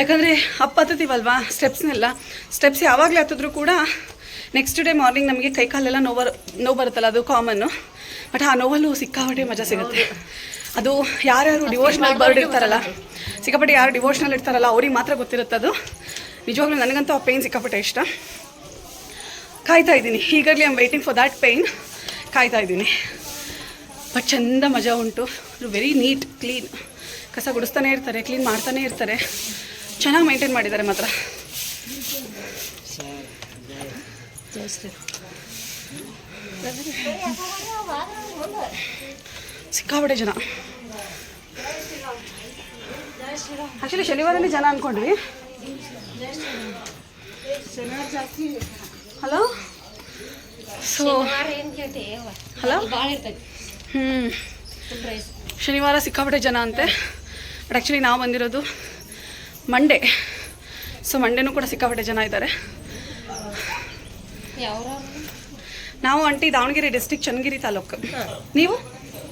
ಯಾಕಂದರೆ ಹತ್ತೀವಲ್ವಾ ಸ್ಟೆಪ್ಸ್ ಯಾವಾಗಲೇ ಹತ್ತಿದ್ರು ಕೂಡ ನೆಕ್ಸ್ಟ್ ಡೇ ಮಾರ್ನಿಂಗ್ ನಮಗೆ ಕೈಕಾಲೆಲ್ಲ ನೋವು ಬರುತ್ತಲ್ಲ, ಅದು ಕಾಮನ್ನು. ಬಟ್ ಆ ನೋವಲ್ಲೂ ಸಿಕ್ಕಾಪಟ್ಟೆ ಮಜಾ ಸಿಗುತ್ತೆ. ಅದು ಯಾರ್ಯಾರು ಡಿವೋಷ್ನಲ್ ಬರ್ಡ್ ಇರ್ತಾರಲ್ಲ, ಸಿಕ್ಕಾಪಟ್ಟೆ ಯಾರು ಡಿವೋಷ್ನಲ್ ಇರ್ತಾರಲ್ಲ ಅವ್ರಿಗೆ ಮಾತ್ರ ಗೊತ್ತಿರುತ್ತೆ ಅದು. ನಿಜವಾಗ್ಲೂ ನನಗಂತೂ ಆ ಪೇಯ್ನ್ ಸಿಕ್ಕಾಪಟ್ಟೆ ಇಷ್ಟ. ಕಾಯ್ತಾ ಇದ್ದೀನಿ, eagerly I am waiting for that pain. ಕಾಯ್ತಾ ಇದ್ದೀನಿ. ಬಟ್ ಚೆಂದ ಮಜಾ ಉಂಟು. Very neat, clean. ಕಸ ಗುಡಿಸ್ತಾನೆ ಇರ್ತಾರೆ, ಕ್ಲೀನ್ ಮಾಡ್ತಾನೆ ಇರ್ತಾರೆ. ಚೆನ್ನಾಗಿ ಮೇಂಟೈನ್ ಮಾಡಿದ್ದಾರೆ ಮಾತ್ರ. ಸಿಕ್ಕಾಪಟ್ಟೆ ಜನ. ಆ್ಯಕ್ಚುಲಿ ಶನಿವಾರನೇ ಜನ ಅಂದ್ಕೊಂಡ್ವಿ. ಹಲೋ ಸೊ ಹಲೋ ಶನಿವಾರ ಸಿಕ್ಕಾಪಟ್ಟೆ ಜನ ಅಂತೆ. ಬಟ್ ಆ್ಯಕ್ಚುಲಿ ನಾವು ಬಂದಿರೋದು ಮಂಡೇ. ಸೊ ಮಂಡೇನೂ ಕೂಡ ಸಿಕ್ಕಾಪಟ್ಟೆ ಜನ ಇದ್ದಾರೆ. ನಾವು ಆಂಟಿ ದಾವಣಗೆರೆ ಡಿಸ್ಟ್ರಿಕ್ಟ್, ಚನ್ನಗಿರಿ ತಾಲೂಕು. ನೀವು?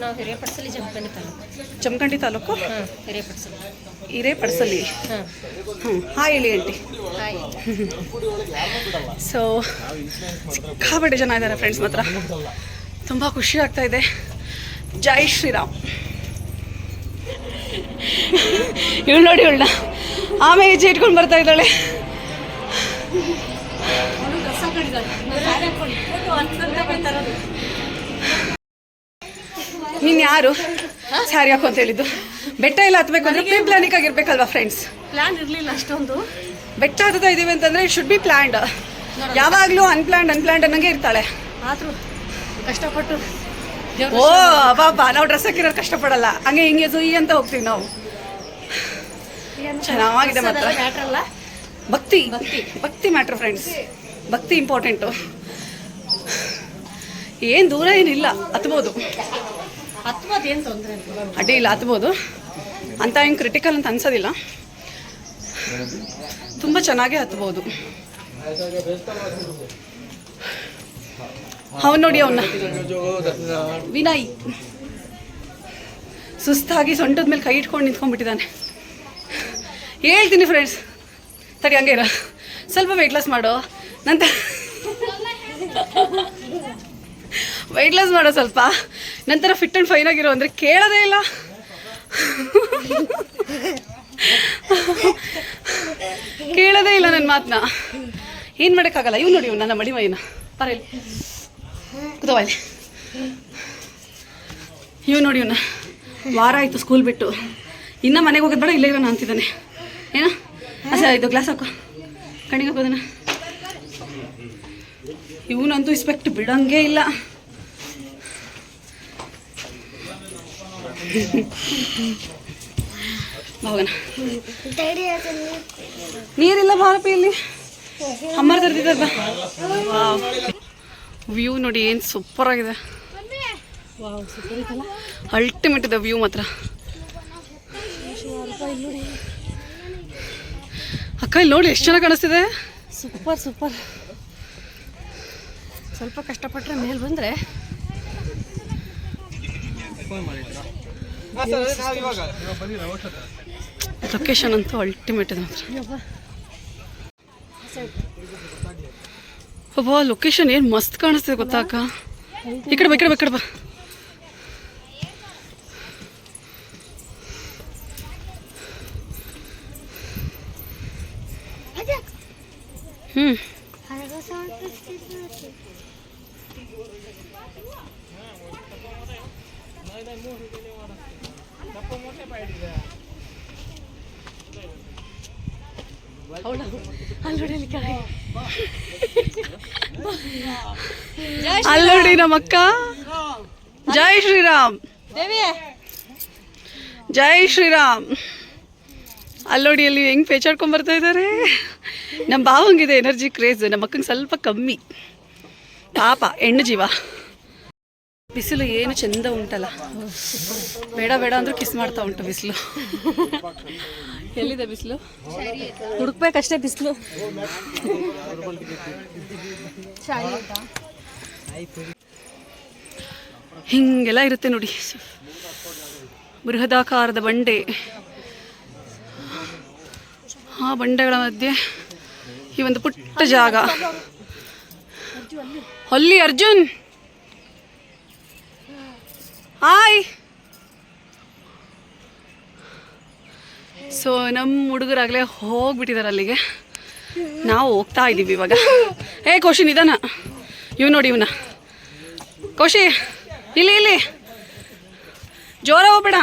ನಾವು ಹಿರೇಪಡ್ಸಲಿ, ಜಮಖಂಡಿ ತಾಲೂಕು. ಜಮಖಂಡಿ ತಾಲೂಕು, ಹಿರೇಪಡ್ಸಲಿ. ಹಿರೇಪಡ್ಸಲಿ. ಹಾಯ್ ಹೇಳಿ ಆಂಟಿ. ಸೊ ಸಿಕ್ಕಾಪಟ್ಟೆ ಜನ ಇದ್ದಾರೆ ಫ್ರೆಂಡ್ಸ್. ಮಾತ್ರ ತುಂಬ ಖುಷಿ ಆಗ್ತಾ ಇದೆ. ಜೈ ಶ್ರೀರಾಮ್. ಇವಳು ನೋಡಿ, ಇವಳನ್ನ ಆಮೇಲೆ ಹೆಜ್ಜೆ ಇಟ್ಕೊಂಡು ಬರ್ತಾ ಇದ್ದಾಳೆ. ನೀನು ಯಾರು ಸ್ಯಾರಿ ಹಾಕು ಅಂತ ಹೇಳಿದ್ದು? ಬೆಟ್ಟ ಎಲ್ಲ ಹತ್ಬೇಕು ಅಂದ್ರೆ ಪ್ರೀ ಪ್ಲಾನಿಂಗ್ ಆಗಿರ್ಬೇಕಲ್ವಾ ಫ್ರೆಂಡ್ಸ್? ಪ್ಲಾನ್ ಇರಲಿಲ್ಲ ಅಷ್ಟೊಂದು. ಬೆಟ್ಟ ಹತ್ತುತ್ತಾ ಇದೀವಿ ಅಂತಂದ್ರೆ ಇಟ್ ಶುಡ್ ಬಿ ಪ್ಲಾನ್ಡ್. ಯಾವಾಗಲೂ ಅನ್ಪ್ಲಾನ್ಡ್ ಅನ್ನಂಗೆ ಇರ್ತಾಳೆ. ಆದರೂ ಕಷ್ಟಪಟ್ಟು ಓ ಪಾಪ, ನಾವು ಡ್ರೆಸ್ ಹಾಕಿರೋದು ಕಷ್ಟಪಡಲ್ಲ, ಹಂಗೆ ಹಿಂಗೆ ಜುಯಿ ಅಂತ ಹೋಗ್ತೀವಿ ನಾವು. ಚೆನ್ನಾಗಿದೆ ಮಾತ್ರ. ಮ್ಯಾಟ್ರಲ್ಲ, ಭಕ್ತಿ ಭಕ್ತಿ ಮ್ಯಾಟ್ರ್ ಫ್ರೆಂಡ್ಸ್. ಭಕ್ತಿ ಇಂಪಾರ್ಟೆಂಟು. ಏನು ದೂರ ಏನಿಲ್ಲ, ಹತ್ಬೋದು. ಏನು ತೊಂದರೆ ಇಲ್ಲ, ಅಡ್ಡಿ ಇಲ್ಲ, ಹತ್ಬೋದು ಅಂತ. ಹಿಂಗೆ ಕ್ರಿಟಿಕಲ್ ಅಂತ ಅನ್ಸೋದಿಲ್ಲ. ತುಂಬ ಚೆನ್ನಾಗೇ ಹತ್ಬೋದು. ಅವನು ನೋಡಿ, ಅವನ್ನ ವಿನಯ್ ಸುಸ್ತಾಗಿ ಸೊಂಟದ ಮೇಲೆ ಕೈ ಇಟ್ಕೊಂಡು ನಿಂತ್ಕೊಂಡ್ಬಿಟ್ಟಿದ್ದಾನೆ. ಹೇಳ್ತೀನಿ ಫ್ರೆಂಡ್ಸ್, ತಡಿ ಹಂಗೆ ಇರ, ಸ್ವಲ್ಪ ವೆಯ್ಟ್ ಲಾಸ್ ಮಾಡೋ. ನಂತರ ವೆಯ್ಟ್ ಲಾಸ್ ಮಾಡೋ ಸ್ವಲ್ಪ, ನಂತರ ಫಿಟ್ ಆ್ಯಂಡ್ ಫೈನ್ ಆಗಿರೋ ಅಂದರೆ ಕೇಳೋದೇ ಇಲ್ಲ. ಕೇಳೋದೇ ಇಲ್ಲ ನನ್ನ ಮಾತನ್ನ. ಏನು ಮಾಡೋಕ್ಕಾಗಲ್ಲ. ಇವ್ ನೋಡಿ, ಇವ್ ನನ್ನ ಮಡಿಮೈನ ಪರೇಲಿ ಕೂತವಲ್ಲಿ. ಇವ್ ನೋಡಿ, ಇವನ್ನ ವಾರ ಆಯಿತು ಸ್ಕೂಲ್ ಬಿಟ್ಟು, ಇನ್ನೂ ಮನೆಗೆ ಹೋಗೋದು ಬೇಡ, ಇಲ್ಲೇ ಇರೋಣ ಅಂತಿದ್ದಾನೆ. ಏನ ಇದು ಗ್ಲಾಸ್ ಹಾಕು, ಕಣ್ಣಿಗೆ ಹಾಕೋದನ್ನ. ಇವನಂತೂ ಇಸ್ಪೆಕ್ಟ್ ಬಿಡಂಗೇ ಇಲ್ಲ. ಹೋಗೋಣ. ನೀರಿಲ್ಲ ಭಾರಪಿ ಇಲ್ಲಿ, ಅಮ್ಮರ್ ತರ್ತಿದ್ದಾರೆ ಬಾ. ವ್ಯೂ ನೋಡಿ ಏನು ಸೂಪರ್ ಆಗಿದೆ. ಅಲ್ಟಿಮೇಟ್ ಇದೆ ವ್ಯೂ ಮಾತ್ರ. ಅಕ್ಕ ಇಲ್ಲಿ ನೋಡಿ ಎಷ್ಟು ಚೆನ್ನಾಗಿ ಕಾಣಿಸ್ತಿದೆ. Super super. ಸ್ವಲ್ಪ ಕಷ್ಟಪಟ್ಟರೆ ಮೇಲೆ ಬಂದರೆ ಲೊಕೇಶನ್ ಅಂತೂ ಅಲ್ಟಿಮೇಟ್ ಇದೆ ಮಾತ್ರ. ಒಬ್ಬ ಲೊಕೇಶನ್ ಏನು ಮಸ್ತ್ ಕಾಣಿಸ್ತಿದೆ ಗೊತ್ತಾ ಅಕ್ಕ? ಈ ಕಡೆ ಬಾ, ಈ ಕಡೆ ಬಾ, ಈ ಕಡೆ ಬಾ. ಅಲ್ಲೋಡಿ ನಮ್ಮಕ್ಕ. ಜೈ ಶ್ರೀರಾಮ್, ಜೈ ಶ್ರೀರಾಮ್. ಅಲ್ಲೋಡಿ ಅಲ್ಲಿ ಹೆಂಗ್ ಪೇಚಾಡ್ಕೊಂಡ್ ಬರ್ತಾ ಇದ್ದಾರೆ. ನಮ್ಮ ಭಾವಂಗಿದೆ ಎನರ್ಜಿ ಕ್ರೇಜ್, ನಮ್ಮ ಅಕ್ಕಂಗೆ ಸ್ವಲ್ಪ ಕಮ್ಮಿ. ಪಾಪ ಹೆಣ್ಣು ಜೀವ. ಬಿಸಿಲು ಏನು ಚೆಂದ ಉಂಟಲ್ಲ. ಬೇಡ ಬೇಡ ಅಂದ್ರೂ ಕಿಸ್ ಮಾಡ್ತಾ ಉಂಟು ಬಿಸಿಲು. ಎಲ್ಲಿದೆ ಬಿಸಿಲು? ಹುಡುಕ್ಬೇಕಷ್ಟೇ ಬಿಸಿಲು. ಹಿಂಗೆಲ್ಲ ಇರುತ್ತೆ ನೋಡಿ, ಬೃಹದಾಕಾರದ ಬಂಡೆ. ಆ ಬಂಡೆಗಳ ಮಧ್ಯೆ ಈ ಒಂದು ಪುಟ್ಟ ಜಾಗ. ಅಲ್ಲಿ ಅರ್ಜುನ್ ಹಾಯ್. ಸೊ ನಮ್ಮ ಹುಡುಗರಾಗಲೇ ಹೋಗ್ಬಿಟ್ಟಿದ್ದಾರೆ ಅಲ್ಲಿಗೆ, ನಾವು ಹೋಗ್ತಾ ಇದ್ದೀವಿ ಇವಾಗ. ಹೇ ಕೌಶಿ ನಿಧಾನ, ಇವ್ ನೋಡಿ ಇವನ ಕೌಶಿ, ಇಲ್ಲಿ ಜೋರ ಹೋಗ್ಬೇಡ.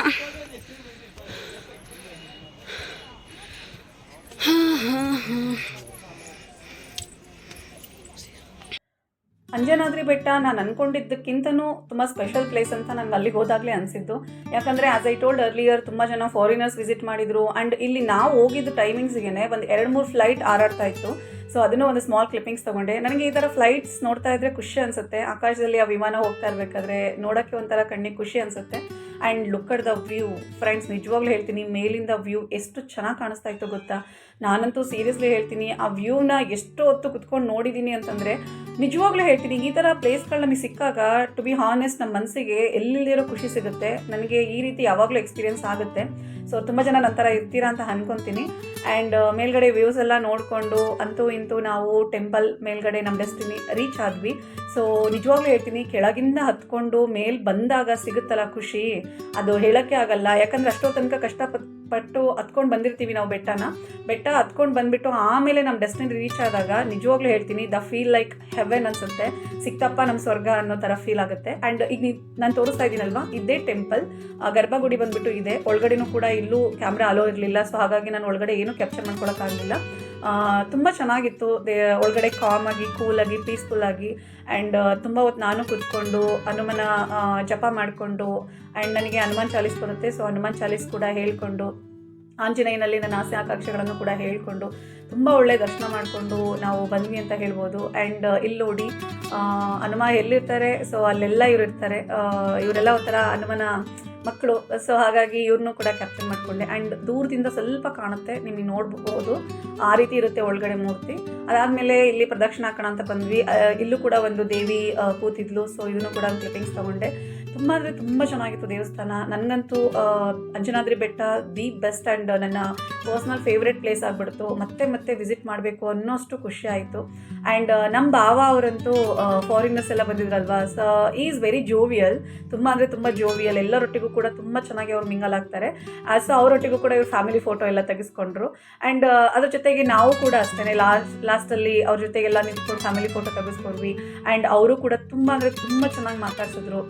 ಅಂಜನಾದ್ರಿ ಬೆಟ್ಟ ನಾನು ಅಂದ್ಕೊಂಡಿದ್ದಕ್ಕಿಂತನೂ ತುಂಬ ಸ್ಪೆಷಲ್ ಪ್ಲೇಸ್ ಅಂತ ನನಗೆ ಅಲ್ಲಿಗೆ ಹೋದಾಗಲೇ ಅನಿಸಿದ್ದು. ಯಾಕಂದರೆ ಆಸ್ ಐ ಟೋಲ್ಡ್ ಅರ್ಲಿಯರ್ ತುಂಬ ಜನ ಫಾರಿನರ್ಸ್ ವಿಸಿಟ್ ಮಾಡಿದರು. ಆ್ಯಂಡ್ ಇಲ್ಲಿ ನಾವು ಹೋಗಿದ್ದು ಟೈಮಿಂಗ್ಸ್ಗೆ ಒಂದು 2-3 ಫ್ಲೈಟ್ ಹಾರಾಡ್ತಾ ಇತ್ತು. ಸೊ ಅದನ್ನು ಒಂದು ಸ್ಮಾಲ್ ಕ್ಲಿಪ್ಪಿಂಗ್ಸ್ ತೊಗೊಂಡೆ. ನನಗೆ ಈ ಥರ ಫ್ಲೈಟ್ಸ್ ನೋಡ್ತಾ ಇದ್ದರೆ ಖುಷಿ ಅನಿಸುತ್ತೆ. ಆಕಾಶದಲ್ಲಿ ಆ ವಿಮಾನ ಹೋಗ್ತಾ ಇರಬೇಕಾದ್ರೆ ನೋಡೋಕ್ಕೆ ಒಂಥರ ಕಣ್ಣಿಗೆ ಖುಷಿ ಅನಿಸುತ್ತೆ. And look at the view friends, ನಿಜವಾಗ್ಲೂ ಹೇಳ್ತೀನಿ, ಮೇಲಿಂದ ವ್ಯೂ ಎಷ್ಟು ಚೆನ್ನಾಗಿ ಕಾಣಿಸ್ತಾ ಇತ್ತು ಗೊತ್ತಾ. ನಾನಂತೂ ಸೀರಿಯಸ್ಲಿ ಹೇಳ್ತೀನಿ, ಆ ವ್ಯೂನ ಎಷ್ಟು ಹೊತ್ತು ಕುತ್ಕೊಂಡು ನೋಡಿದ್ದೀನಿ ಅಂತಂದರೆ ನಿಜವಾಗ್ಲೂ ಹೇಳ್ತೀನಿ, ಈ ಥರ ಪ್ಲೇಸ್ಗಳು ನಮಗೆ ಸಿಕ್ಕಾಗ ಟು ಬಿ ಹಾನೆಸ್ಟ್ ನಮ್ಮ ಮನಸ್ಸಿಗೆ ಎಲ್ಲಿರೋ ಖುಷಿ ಸಿಗುತ್ತೆ. ನನಗೆ ಈ ರೀತಿ ಯಾವಾಗಲೂ ಎಕ್ಸ್ಪೀರಿಯನ್ಸ್ ಆಗುತ್ತೆ. ಸೊ ತುಂಬ ಜನ ನಂತರ ಇರ್ತೀರಾ ಅಂತ ಅನ್ಕೊತೀನಿ. ಆ್ಯಂಡ್ ಮೇಲ್ಗಡೆ ವ್ಯೂಸ್ ಎಲ್ಲ ನೋಡಿಕೊಂಡು ಅಂತೂ ಇಂತೂ ನಾವು ಟೆಂಪಲ್ ಮೇಲ್ಗಡೆ ನಮ್ಮ ಡೆಸ್ಟಿನಿ ರೀಚ್ ಆದ್ವಿ. ಸೊ ನಿಜವಾಗ್ಲೂ ಹೇಳ್ತೀನಿ, ಕೆಳಗಿಂದ ಹತ್ಕೊಂಡು ಮೇಲ್ ಬಂದಾಗ ಸಿಗುತ್ತಲ್ಲ ಖುಷಿ, ಅದು ಹೇಳೋಕ್ಕೆ ಆಗಲ್ಲ. ಯಾಕಂದರೆ ಅಷ್ಟೋ ತನಕ ಕಷ್ಟಪಟ್ಟು ಹತ್ಕೊಂಡು ಬಂದಿರ್ತೀವಿ ನಾವು ಬೆಟ್ಟ ಹತ್ಕೊಂಡು ಬಂದುಬಿಟ್ಟು ಆಮೇಲೆ ನಮ್ಮ ಡೆಸ್ಟಿನಿ ರೀಚ್ ಆದಾಗ ನಿಜವಾಗ್ಲೂ ಹೇಳ್ತೀನಿ, ದ ಫೀಲ್ ಲೈಕ್ ಹೆವೆನ್ ಅನಿಸುತ್ತೆ. ಸಿಕ್ತಪ್ಪ ನಮ್ಮ ಸ್ವರ್ಗ ಅನ್ನೋ ಥರ ಫೀಲ್ ಆಗುತ್ತೆ. ಆ್ಯಂಡ್ ಈಗ ನಾನು ತೋರಿಸ್ತಾ ಇದ್ದೀನಲ್ವಾ, ಇದೇ ಟೆಂಪಲ್, ಗರ್ಭಗುಡಿ ಬಂದುಬಿಟ್ಟು ಇದೆ. ಒಳಗಡೆನೂ ಕೂಡ ಇಲ್ಲೂ ಕ್ಯಾಮ್ರಾ ಅಲೋ ಇರಲಿಲ್ಲ. ಸೊ ಹಾಗಾಗಿ ನಾನು ಒಳಗಡೆ ಏನೂ ಕ್ಯಾಪ್ಚರ್ ಮಾಡ್ಕೊಳಕ್ಕಾಗಲಿಲ್ಲ. ತುಂಬ ಚೆನ್ನಾಗಿತ್ತು. ಒಳಗಡೆ ಕಾಮಾಗಿ, ಕೂಲಾಗಿ, ಪೀಸ್ಫುಲ್ಲಾಗಿ. ಆ್ಯಂಡ್ ತುಂಬ ಹೊತ್ತು ನಾನು ಕೂತ್ಕೊಂಡು ಹನುಮನ ಜಪ ಮಾಡಿಕೊಂಡು, ಆ್ಯಂಡ್ ನನಗೆ ಹನುಮಾನ್ ಚಾಲೀಸ್ ಬರುತ್ತೆ. ಸೊ ಹನುಮಾನ್ ಚಾಲೀಸ್ ಕೂಡ ಹೇಳ್ಕೊಂಡು, ಆಂಜನೇಯನಲ್ಲಿ ನನ್ನ ಆಸೆ ಆಕಾಂಕ್ಷೆಗಳನ್ನು ಕೂಡ ಹೇಳ್ಕೊಂಡು ತುಂಬ ಒಳ್ಳೆಯ ದರ್ಶನ ಮಾಡಿಕೊಂಡು ನಾವು ಬಂದ್ವಿ ಅಂತ ಹೇಳ್ಬೋದು. ಆ್ಯಂಡ್ ಇಲ್ಲಿ ನೋಡಿ ಹನುಮ ಎಲ್ಲಿರ್ತಾರೆ, ಸೊ ಅಲ್ಲೆಲ್ಲ ಇವ್ರು ಇರ್ತಾರೆ. ಇವರೆಲ್ಲ ಒಂಥರ ಹನುಮನ ಮಕ್ಕಳು. ಸೊ ಹಾಗಾಗಿ ಇವ್ರನ್ನೂ ಕೂಡ ಕ್ಯಾಪ್ಚರ್ ಮಾಡಿಕೊಂಡೆ. ಆ್ಯಂಡ್ ದೂರದಿಂದ ಸ್ವಲ್ಪ ಕಾಣುತ್ತೆ, ನಿಮಗೆ ನೋಡ್ಬೋದು, ಆ ರೀತಿ ಇರುತ್ತೆ ಒಳಗಡೆ ಮೂರ್ತಿ. ಅದಾದಮೇಲೆ ಇಲ್ಲಿ ಪ್ರದಕ್ಷಿಣೆ ಹಾಕೋಣ ಅಂತ ಬಂದ್ವಿ. ಇಲ್ಲೂ ಕೂಡ ಒಂದು ದೇವಿ ಕೂತಿದ್ಲು. ಸೊ ಇದನ್ನು ಕೂಡ ಕ್ಲಿಪ್ಪಿಂಗ್ಸ್ ತೊಗೊಂಡೆ. ತುಂಬ ಅಂದರೆ ತುಂಬ ಚೆನ್ನಾಗಿತ್ತು ದೇವಸ್ಥಾನ. ನನಗಂತೂ ಅಂಜನಾದ್ರಿ ಬೆಟ್ಟ ದಿ ಬೆಸ್ಟ್ ಆ್ಯಂಡ್ ನನ್ನ ಪರ್ಸ್ನಲ್ ಫೇವ್ರೆಟ್ ಪ್ಲೇಸ್ ಆಗಿಬಿಡ್ತು. ಮತ್ತೆ ವಿಸಿಟ್ ಮಾಡಬೇಕು ಅನ್ನೋಷ್ಟು ಖುಷಿ ಆಯಿತು. ಆ್ಯಂಡ್ ನಮ್ಮ ಭಾವ ಅವರಂತೂ ಫಾರಿನರ್ಸ್ ಎಲ್ಲ ಬಂದಿದ್ರಲ್ವಾ, ಸೊ ಈಸ್ ವೆರಿ ಜೋವಿಯಲ್, ತುಂಬ ಅಂದರೆ ತುಂಬ ಜೋವಿಯಲ್. ಎಲ್ಲರೊಟ್ಟಿಗೂ ಕೂಡ ತುಂಬ ಚೆನ್ನಾಗಿ ಅವ್ರು ಮಿಂಗಲ್ ಆಗ್ತಾರೆ. ಸೊ ಅವರೊಟ್ಟಿಗೂ ಕೂಡ ಇವ್ರು ಫ್ಯಾಮಿಲಿ ಫೋಟೋ ಎಲ್ಲ ತೆಗೆಸ್ಕೊಂಡ್ರು. ಆ್ಯಂಡ್ ಅದ್ರ ಜೊತೆಗೆ ನಾವು ಕೂಡ ಅಷ್ಟೇ ಲಾಸ್ಟಲ್ಲಿ ಅವ್ರ ಜೊತೆಗೆಲ್ಲ ನಿಂತ್ಕೊಂಡು ಫ್ಯಾಮಿಲಿ ಫೋಟೋ ತೆಗೆಸ್ಕೊಂಡ್ವಿ. ಆ್ಯಂಡ್ ಅವರು ಕೂಡ ತುಂಬ ಅಂದರೆ ತುಂಬ ಚೆನ್ನಾಗಿ ಮಾತಾಡ್ಸಿದ್ರು.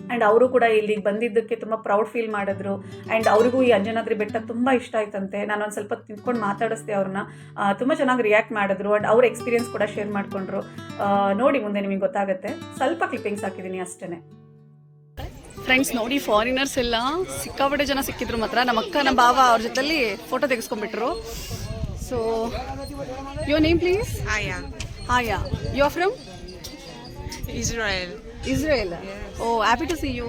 ಆ್ಯಂಡ್ ಅವರು ಕೂಡ ಇಲ್ಲಿಗೆ ಬಂದಿದ್ದಕ್ಕೆ ತುಂಬ ಪ್ರೌಡ್ ಫೀಲ್ ಮಾಡಿದ್ರು. ಆ್ಯಂಡ್ ಅವರಿಗೂ ಈ ಅಂಜನಾದ್ರಿ ಬೆಟ್ಟ ತುಂಬ ಇಷ್ಟ ಆಯ್ತಂತೆ. ನಾನು ಒಂದು ಸ್ವಲ್ಪ ನಿಂತ್ಕೊಂಡು ಮಾತಾಡಿಸ್ದೆ ಅವ್ರನ್ನ. ತುಂಬ ಚೆನ್ನಾಗಿ ರಿಯಾಕ್ಟ್ ಮಾಡಿದ್ರು. ಆ್ಯಂಡ್ ಅವ್ರ ಎಕ್ಸ್ಪೀರಿಯನ್ಸ್ ಕೂಡ ಶೇರ್ ಮಾಡಿಕೊಂಡ್ರು. ನೋಡಿ ಮುಂದೆ ನಿಮಗೆ ಗೊತ್ತಾಗುತ್ತೆ. ಸ್ವಲ್ಪ ಕ್ಲಿಪ್ಪಿಂಗ್ಸ್ ಹಾಕಿದ್ದೀನಿ ಅಷ್ಟೇ. ಫ್ರೆಂಡ್ಸ್ ನೋಡಿ, ಫಾರಿನರ್ಸ್ ಎಲ್ಲ ಸಿಕ್ಕಾಪಟ್ಟೆ ಜನ ಸಿಕ್ಕಿದ್ರು ಮಾತ್ರ. ನಮ್ಮ ಅಕ್ಕ ನಮ್ಮ ಭಾವ ಅವ್ರ ಜೊತೆಲಿ ಫೋಟೋ ತೆಗೆಸ್ಕೊಂಡ್ಬಿಟ್ರು. So your name please? ಆಯಾ. You are from Israel. Israel? Yes. Oh, happy to see you.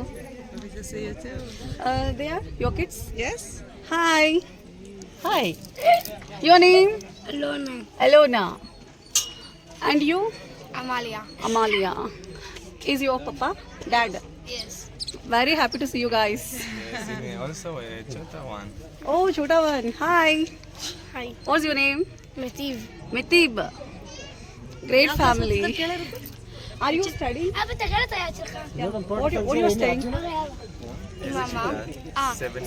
Happy to see you too. They are your kids? Yes. Hi. Your name? Alona. And you? Amalia. Is your papa? Dad? Yes. Very happy to see you guys. Also a Chota one. Oh, Chota one. Hi. Hi. What's your name? Metib. Great family. Are you studying? What you're studying? Mama. Seven.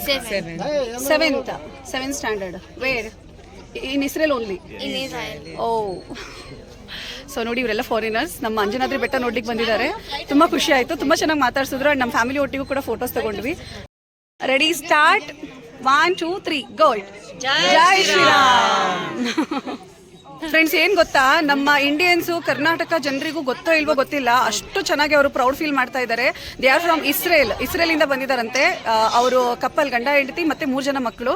Seventh standard. Where? In Israel only? In Israel. Oh. So ನೋಡಿ, ಇವರೆಲ್ಲ foreigners ನಮ್ಮ ಅಂಜನಾದ್ರಿ ಬೆಟ್ಟ ನೋಡ್ಲಿಕ್ಕೆ ಬಂದಿದ್ದಾರೆ. ತುಂಬ ಖುಷಿ ಆಯಿತು, ತುಂಬ ಚೆನ್ನಾಗಿ ಮಾತಾಡ್ಸಿದ್ರು. ಆ್ಯಂಡ್ ನಮ್ಮ ಫ್ಯಾಮಿಲಿ ಒಟ್ಟಿಗೂ ಕೂಡ ಫೋಟೋಸ್ ತಗೊಂಡ್ವಿ. Ready, start. 1 2 3 ಗೋ. ಜೈ ಶ್ರೀರಾಮ್. ಫ್ರೆಂಡ್ಸ್, ಏನು ಗೊತ್ತಾ, ನಮ್ಮ ಇಂಡಿಯನ್ಸು ಕರ್ನಾಟಕ ಜನರಿಗೂ ಗೊತ್ತೋ ಇಲ್ವೋ ಗೊತ್ತಿಲ್ಲ, ಅಷ್ಟು ಚೆನ್ನಾಗಿ ಅವರು ಪ್ರೌಡ್ ಫೀಲ್ ಮಾಡ್ತಾ ಇದ್ದಾರೆ. ದೇ ಆರ್ ಫ್ರಮ್ ಇಸ್ರೇಲಿಂದ ಬಂದಿದ್ದಾರಂತೆ. ಅವರು ಕಪ್ಪಲ್, ಗಂಡ ಹೆಂಡತಿ ಮತ್ತು 3 ಜನ ಮಕ್ಕಳು.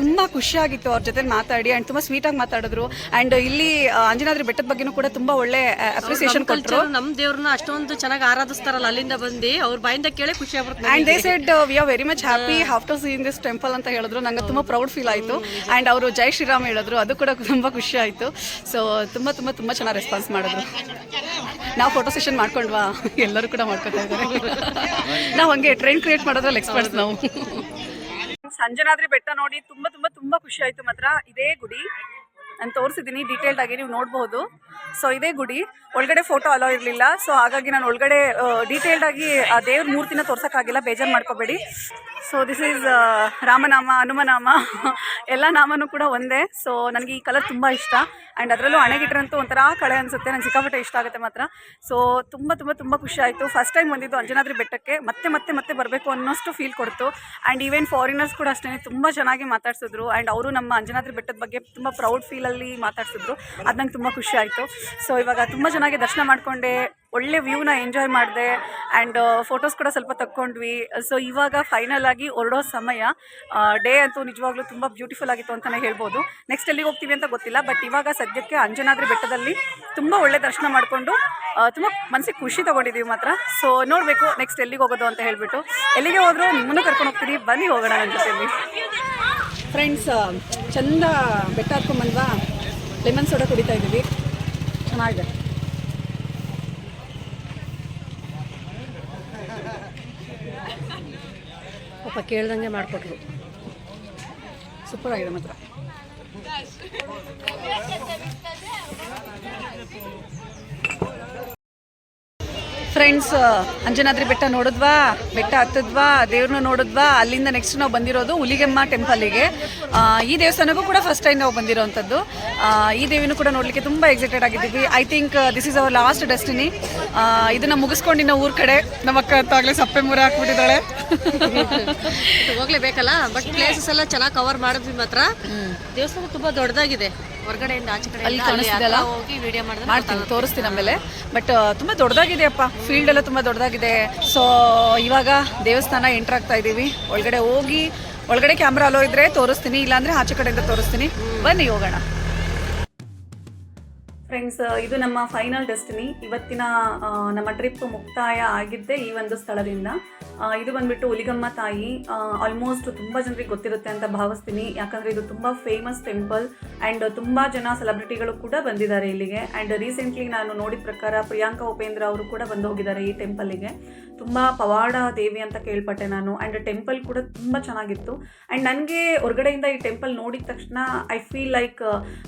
ತುಂಬ ಖುಷಿಯಾಗಿತ್ತು ಅವ್ರ ಜೊತೆ ಮಾತಾಡಿ. ಆ್ಯಂಡ್ ತುಂಬ ಸ್ವೀಟಾಗಿ ಮಾತಾಡಿದ್ರು. ಆ್ಯಂಡ್ ಇಲ್ಲಿ ಅಂಜನಾದ್ರಿ ಬೆಟ್ಟದ ಬಗ್ಗೆನೂ ಕೂಡ ತುಂಬ ಒಳ್ಳೆ ಅಪ್ರಿಸಿಯೇಷನ್ ಕೊಟ್ಟರು. ನಮ್ಮ ದೇವ್ರನ್ನ ಅಷ್ಟೊಂದು ಚೆನ್ನಾಗಿ ಆರಾಧಿಸ್ತಾರಲ್ಲ, ಅಲ್ಲಿಂದ ಬಂದು ಅವ್ರ ಬಾಯಿಂದ ಕೇಳಿ ಖುಷಿ ಆಗ್ಬಿಡುತ್ತೆ. And they said we are very much happy after seeing this temple ಅಂತ ಹೇಳಿದ್ರು. ನಂಗೆ ತುಂಬ ಪ್ರೌಡ್ ಫೀಲ್ ಆಯಿತು. ಆ್ಯಂಡ್ ಅವರು ಜೈ ಶ್ರೀರಾಮ್ ಹೇಳಿದ್ರು, ಅದು ಕೂಡ ತುಂಬ ಖುಷಿ ಆಯಿತು. ಸೊ ತುಂಬ ಚೆನ್ನಾಗಿ ರೆಸ್ಪಾನ್ಸ್ ಮಾಡಿದ್ರು. ನಾವು ಫೋಟೋ ಸೆಷನ್ ಮಾಡ್ಕೊಂಡ್ವಾ, ಎಲ್ಲರೂ ಕೂಡ ಮಾಡ್ಕೊತಾ ಇದ್ದಾರೆ. ನಾವು ಹಂಗೆ ಟ್ರೆಂಡ್ ಕ್ರಿಯೇಟ್ ಮಾಡೋದ್ರಲ್ಲಿ ಎಕ್ಸ್ಪರ್ಟ್ಸ್ ನಾವು. ಅಂಜನಾದ್ರಿ ಬೆಟ್ಟ ನೋಡಿ ತುಂಬ ಖುಷಿ ಆಯಿತು ಮಾತ್ರ. ಇದೇ ಗುಡಿ ನಾನು ತೋರಿಸಿದ್ದೀನಿ ಡೀಟೇಲ್ಡ್ ಆಗಿ, ನೀವು ನೋಡ್ಬೋದು. ಸೊ ಇದೇ ಗುಡಿ, ಒಳಗಡೆ ಫೋಟೋ ಅಲೋ ಇರಲಿಲ್ಲ. ಸೊ ಹಾಗಾಗಿ ನಾನು ಒಳಗಡೆ ಡೀಟೇಲ್ಡ್ ಆಗಿ ಆ ದೇವ್ರ ಮೂರ್ತಿನ ತೋರ್ಸೋಕ್ಕಾಗಿಲ್ಲ, ಬೇಜಾರು ಮಾಡ್ಕೋಬೇಡಿ. ಸೊ ದಿಸ್ ಈಸ್ ರಾಮನಾಮ, ಹನುಮನಾಮ ಎಲ್ಲ ನಾಮನೂ ಕೂಡ ಒಂದೇ. ಸೊ ನನಗೆ ಈ ಕಲರ್ ತುಂಬ ಇಷ್ಟ. ಆ್ಯಂಡ್ ಅದರಲ್ಲೂ ಹಣೆಗಿಟ್ರಂತೂ ಒಂಥರ ಕಳೆ ಅನಿಸುತ್ತೆ, ನನಗೆ ಸಿಕ್ಕಾಪಟ್ಟೆ ಇಷ್ಟ ಆಗುತ್ತೆ ಮಾತ್ರ. ಸೊ ತುಂಬ ತುಂಬ ತುಂಬ ಖುಷಿ ಆಯಿತು. ಫಸ್ಟ್ ಟೈಮ್ ಬಂದಿದ್ದು ಅಂಜನಾದ್ರಿ ಬೆಟ್ಟಕ್ಕೆ, ಮತ್ತೆ ಬರಬೇಕು ಅನ್ನೋಷ್ಟು ಫೀಲ್ ಕೊಡ್ತು. ಆ್ಯಂಡ್ ಈವನ್ ಫಾರಿನರ್ಸ್ ಕೂಡ ಅಷ್ಟೇ ತುಂಬ ಚೆನ್ನಾಗಿ ಮಾತಾಡ್ಸಿದ್ರು. ಆ್ಯಂಡ್ ಅವರು ನಮ್ಮ ಅಂಜನಾದ್ರಿ ಬೆಟ್ಟದ ಬಗ್ಗೆ ತುಂಬ ಪ್ರೌಡ್ ಫೀಲಲ್ಲಿ ಮಾತಾಡ್ಸಿದ್ರು. ಅದು ನಂಗೆ ತುಂಬ ಖುಷಿ ಆಯಿತು. ಸೊ ಇವಾಗ ತುಂಬ ಚೆನ್ನಾಗಿ ದರ್ಶನ ಮಾಡಿಕೊಂಡೆ, ಒಳ್ಳೆ ವ್ಯೂನ ಎಂಜಾಯ್ ಮಾಡಿದೆ. ಆ್ಯಂಡ್ ಫೋಟೋಸ್ ಕೂಡ ಸ್ವಲ್ಪ ತಕ್ಕೊಂಡ್ವಿ. ಸೊ ಇವಾಗ ಫೈನಲ್ ಆಗಿ ಹೊರಡೋ ಸಮಯ. ಡೇ ಅಂತೂ ನಿಜವಾಗ್ಲೂ ತುಂಬ ಬ್ಯೂಟಿಫುಲ್ ಆಗಿತ್ತು ಅಂತಲೇ ಹೇಳ್ಬೋದು. ನೆಕ್ಸ್ಟ್ ಎಲ್ಲಿಗೆ ಹೋಗ್ತೀವಿ ಅಂತ ಗೊತ್ತಿಲ್ಲ, ಬಟ್ ಇವಾಗ ಸದ್ಯಕ್ಕೆ ಅಂಜನಾದ್ರಿ ಬೆಟ್ಟದಲ್ಲಿ ತುಂಬ ಒಳ್ಳೆ ದರ್ಶನ ಮಾಡಿಕೊಂಡು ತುಂಬ ಮನಸ್ಸಿಗೆ ಖುಷಿ ತೊಗೊಂಡಿದ್ದೀವಿ ಮಾತ್ರ. ಸೊ ನೋಡಬೇಕು ನೆಕ್ಸ್ಟ್ ಎಲ್ಲಿಗೆ ಹೋಗೋದು ಅಂತ ಹೇಳಿಬಿಟ್ಟು. ಎಲ್ಲಿಗೆ ಹೋದರೂ ನಿಮ್ಮನ್ನು ಕರ್ಕೊಂಡು ಹೋಗ್ತೀನಿ, ಬನ್ನಿ ಹೋಗೋಣ ನನ್ನ ಜೊತೆಯಲ್ಲಿ. ಫ್ರೆಂಡ್ಸ್, ಚಂದ ಬೆಟ್ಟ ಹತ್ಕೊಂಡ್ಬಂದ್ವಾ, ಲೆಮನ್ ಸೋಡಾ ಕುಡಿತಾ ಇದ್ದೀವಿ, ಚೆನ್ನಾಗಿದೆ. ಪಾಪ ಕೇಳ್ದಂಗೆ ಮಾಡಿಕೊಟ್ರು, ಸೂಪರ್ ಆಗಿದೆ ಮಾತ್ರ. ಫ್ರೆಂಡ್ಸ್, ಅಂಜನಾದ್ರಿ ಬೆಟ್ಟ ನೋಡಿದ್ವಾ, ಬೆಟ್ಟ ಹತ್ತದ್ವಾ, ದೇವ್ರನ್ನ ನೋಡಿದ್ವಾ. ಅಲ್ಲಿಂದ ನೆಕ್ಸ್ಟ್ ನಾವು ಬಂದಿರೋದು ಹುಲಿಗೆಮ್ಮ ಟೆಂಪಲ್ಲಿಗೆ. ಈ ದೇವಸ್ಥಾನಕ್ಕೂ ಕೂಡ ಫಸ್ಟ್ ಟೈಮ್ ನಾವು ಬಂದಿರೋವಂಥದ್ದು. ಈ ದೇವಿನೂ ಕೂಡ ನೋಡಲಿಕ್ಕೆ ತುಂಬ ಎಕ್ಸೈಟೆಡ್ ಆಗಿದ್ದೀವಿ. I think this is our last destiny. ಇದನ್ನು ಮುಗಿಸ್ಕೊಂಡಿನ ಊರ ಕಡೆ ನಮ್ಮ ಅಕ್ಕ ಅಂತಾಗಲೇ ಸಪ್ಪೆ ಮೂರ ಹಾಕ್ಬಿಟ್ಟಿದ್ದಾಳೆ. ಹೋಗ್ಲೇಬೇಕಲ್ಲ. ಬಟ್ ಪ್ಲೇಸಸ್ ಎಲ್ಲ ಚೆನ್ನಾಗಿ ಕವರ್ ಮಾಡಿದ್ವಿ ಮಾತ್ರ. ದೇವಸ್ಥಾನ ತುಂಬ ದೊಡ್ಡದಾಗಿದೆ, ಹೊರಗಡೆಯಿಂದ ಆಚೆ ಕಡೆ ಅಲ್ಲಿ ಕಾಣಿಸ್ತಿದೆಯಲ್ಲ, ಹೋಗಿ ವಿಡಿಯೋ ಮಾಡ್ತೀನಿ, ತೋರಿಸ್ತೀನಿ ಆಮೇಲೆ. ಬಟ್ ತುಂಬ ದೊಡ್ಡದಾಗಿದೆಯಪ್ಪ, ಫೀಲ್ಡ್ ಎಲ್ಲ ತುಂಬ ದೊಡ್ಡದಾಗಿದೆ. ಸೊ ಇವಾಗ ದೇವಸ್ಥಾನ ಎಂಟರ್ ಆಗ್ತಾ ಇದ್ದೀವಿ. ಒಳಗಡೆ ಕ್ಯಾಮ್ರಾ ಅಲೋ ಇದ್ರೆ ತೋರಿಸ್ತೀನಿ, ಇಲ್ಲಾಂದರೆ ಆಚೆ ಕಡೆಯಿಂದ ತೋರಿಸ್ತೀನಿ. ಬನ್ನಿ ಹೋಗೋಣ. ಫ್ರೆಂಡ್ಸ್, ಇದು ನಮ್ಮ ಫೈನಲ್ ಡೆಸ್ಟಿನಿ. ಇವತ್ತಿನ ನಮ್ಮ ಟ್ರಿಪ್ ಮುಕ್ತಾಯ ಆಗಿದ್ದೆ ಈ ಒಂದು ಸ್ಥಳದಿಂದ. ಇದು ಬಂದ್ಬಿಟ್ಟು ಹುಲಿಗಮ್ಮ ತಾಯಿ. ಆಲ್ಮೋಸ್ಟ್ ತುಂಬ ಜನರಿಗೆ ಗೊತ್ತಿರುತ್ತೆ ಅಂತ ಭಾವಿಸ್ತೀನಿ, ಯಾಕಂದರೆ ಇದು ತುಂಬ ಫೇಮಸ್ ಟೆಂಪಲ್. ಆ್ಯಂಡ್ ತುಂಬ ಜನ ಸೆಲೆಬ್ರಿಟಿಗಳು ಕೂಡ ಬಂದಿದ್ದಾರೆ ಇಲ್ಲಿಗೆ. ಆ್ಯಂಡ್ ರೀಸೆಂಟ್ಲಿ ನಾನು ನೋಡಿದ ಪ್ರಕಾರ ಪ್ರಿಯಾಂಕಾ ಉಪೇಂದ್ರ ಅವರು ಕೂಡ ಬಂದು ಹೋಗಿದ್ದಾರೆ ಈ ಟೆಂಪಲ್ಲಿಗೆ. ತುಂಬ ಪವಾಡ ದೇವಿ ಅಂತ ಕೇಳ್ಪಟ್ಟೆ ನಾನು. ಆ್ಯಂಡ್ ಟೆಂಪಲ್ ಕೂಡ ತುಂಬ ಚೆನ್ನಾಗಿತ್ತು. ಆ್ಯಂಡ್ ನನಗೆ ಹೊರಗಡೆಯಿಂದ ಈ ಟೆಂಪಲ್ ನೋಡಿದ ತಕ್ಷಣ ಐ ಫೀಲ್ ಲೈಕ್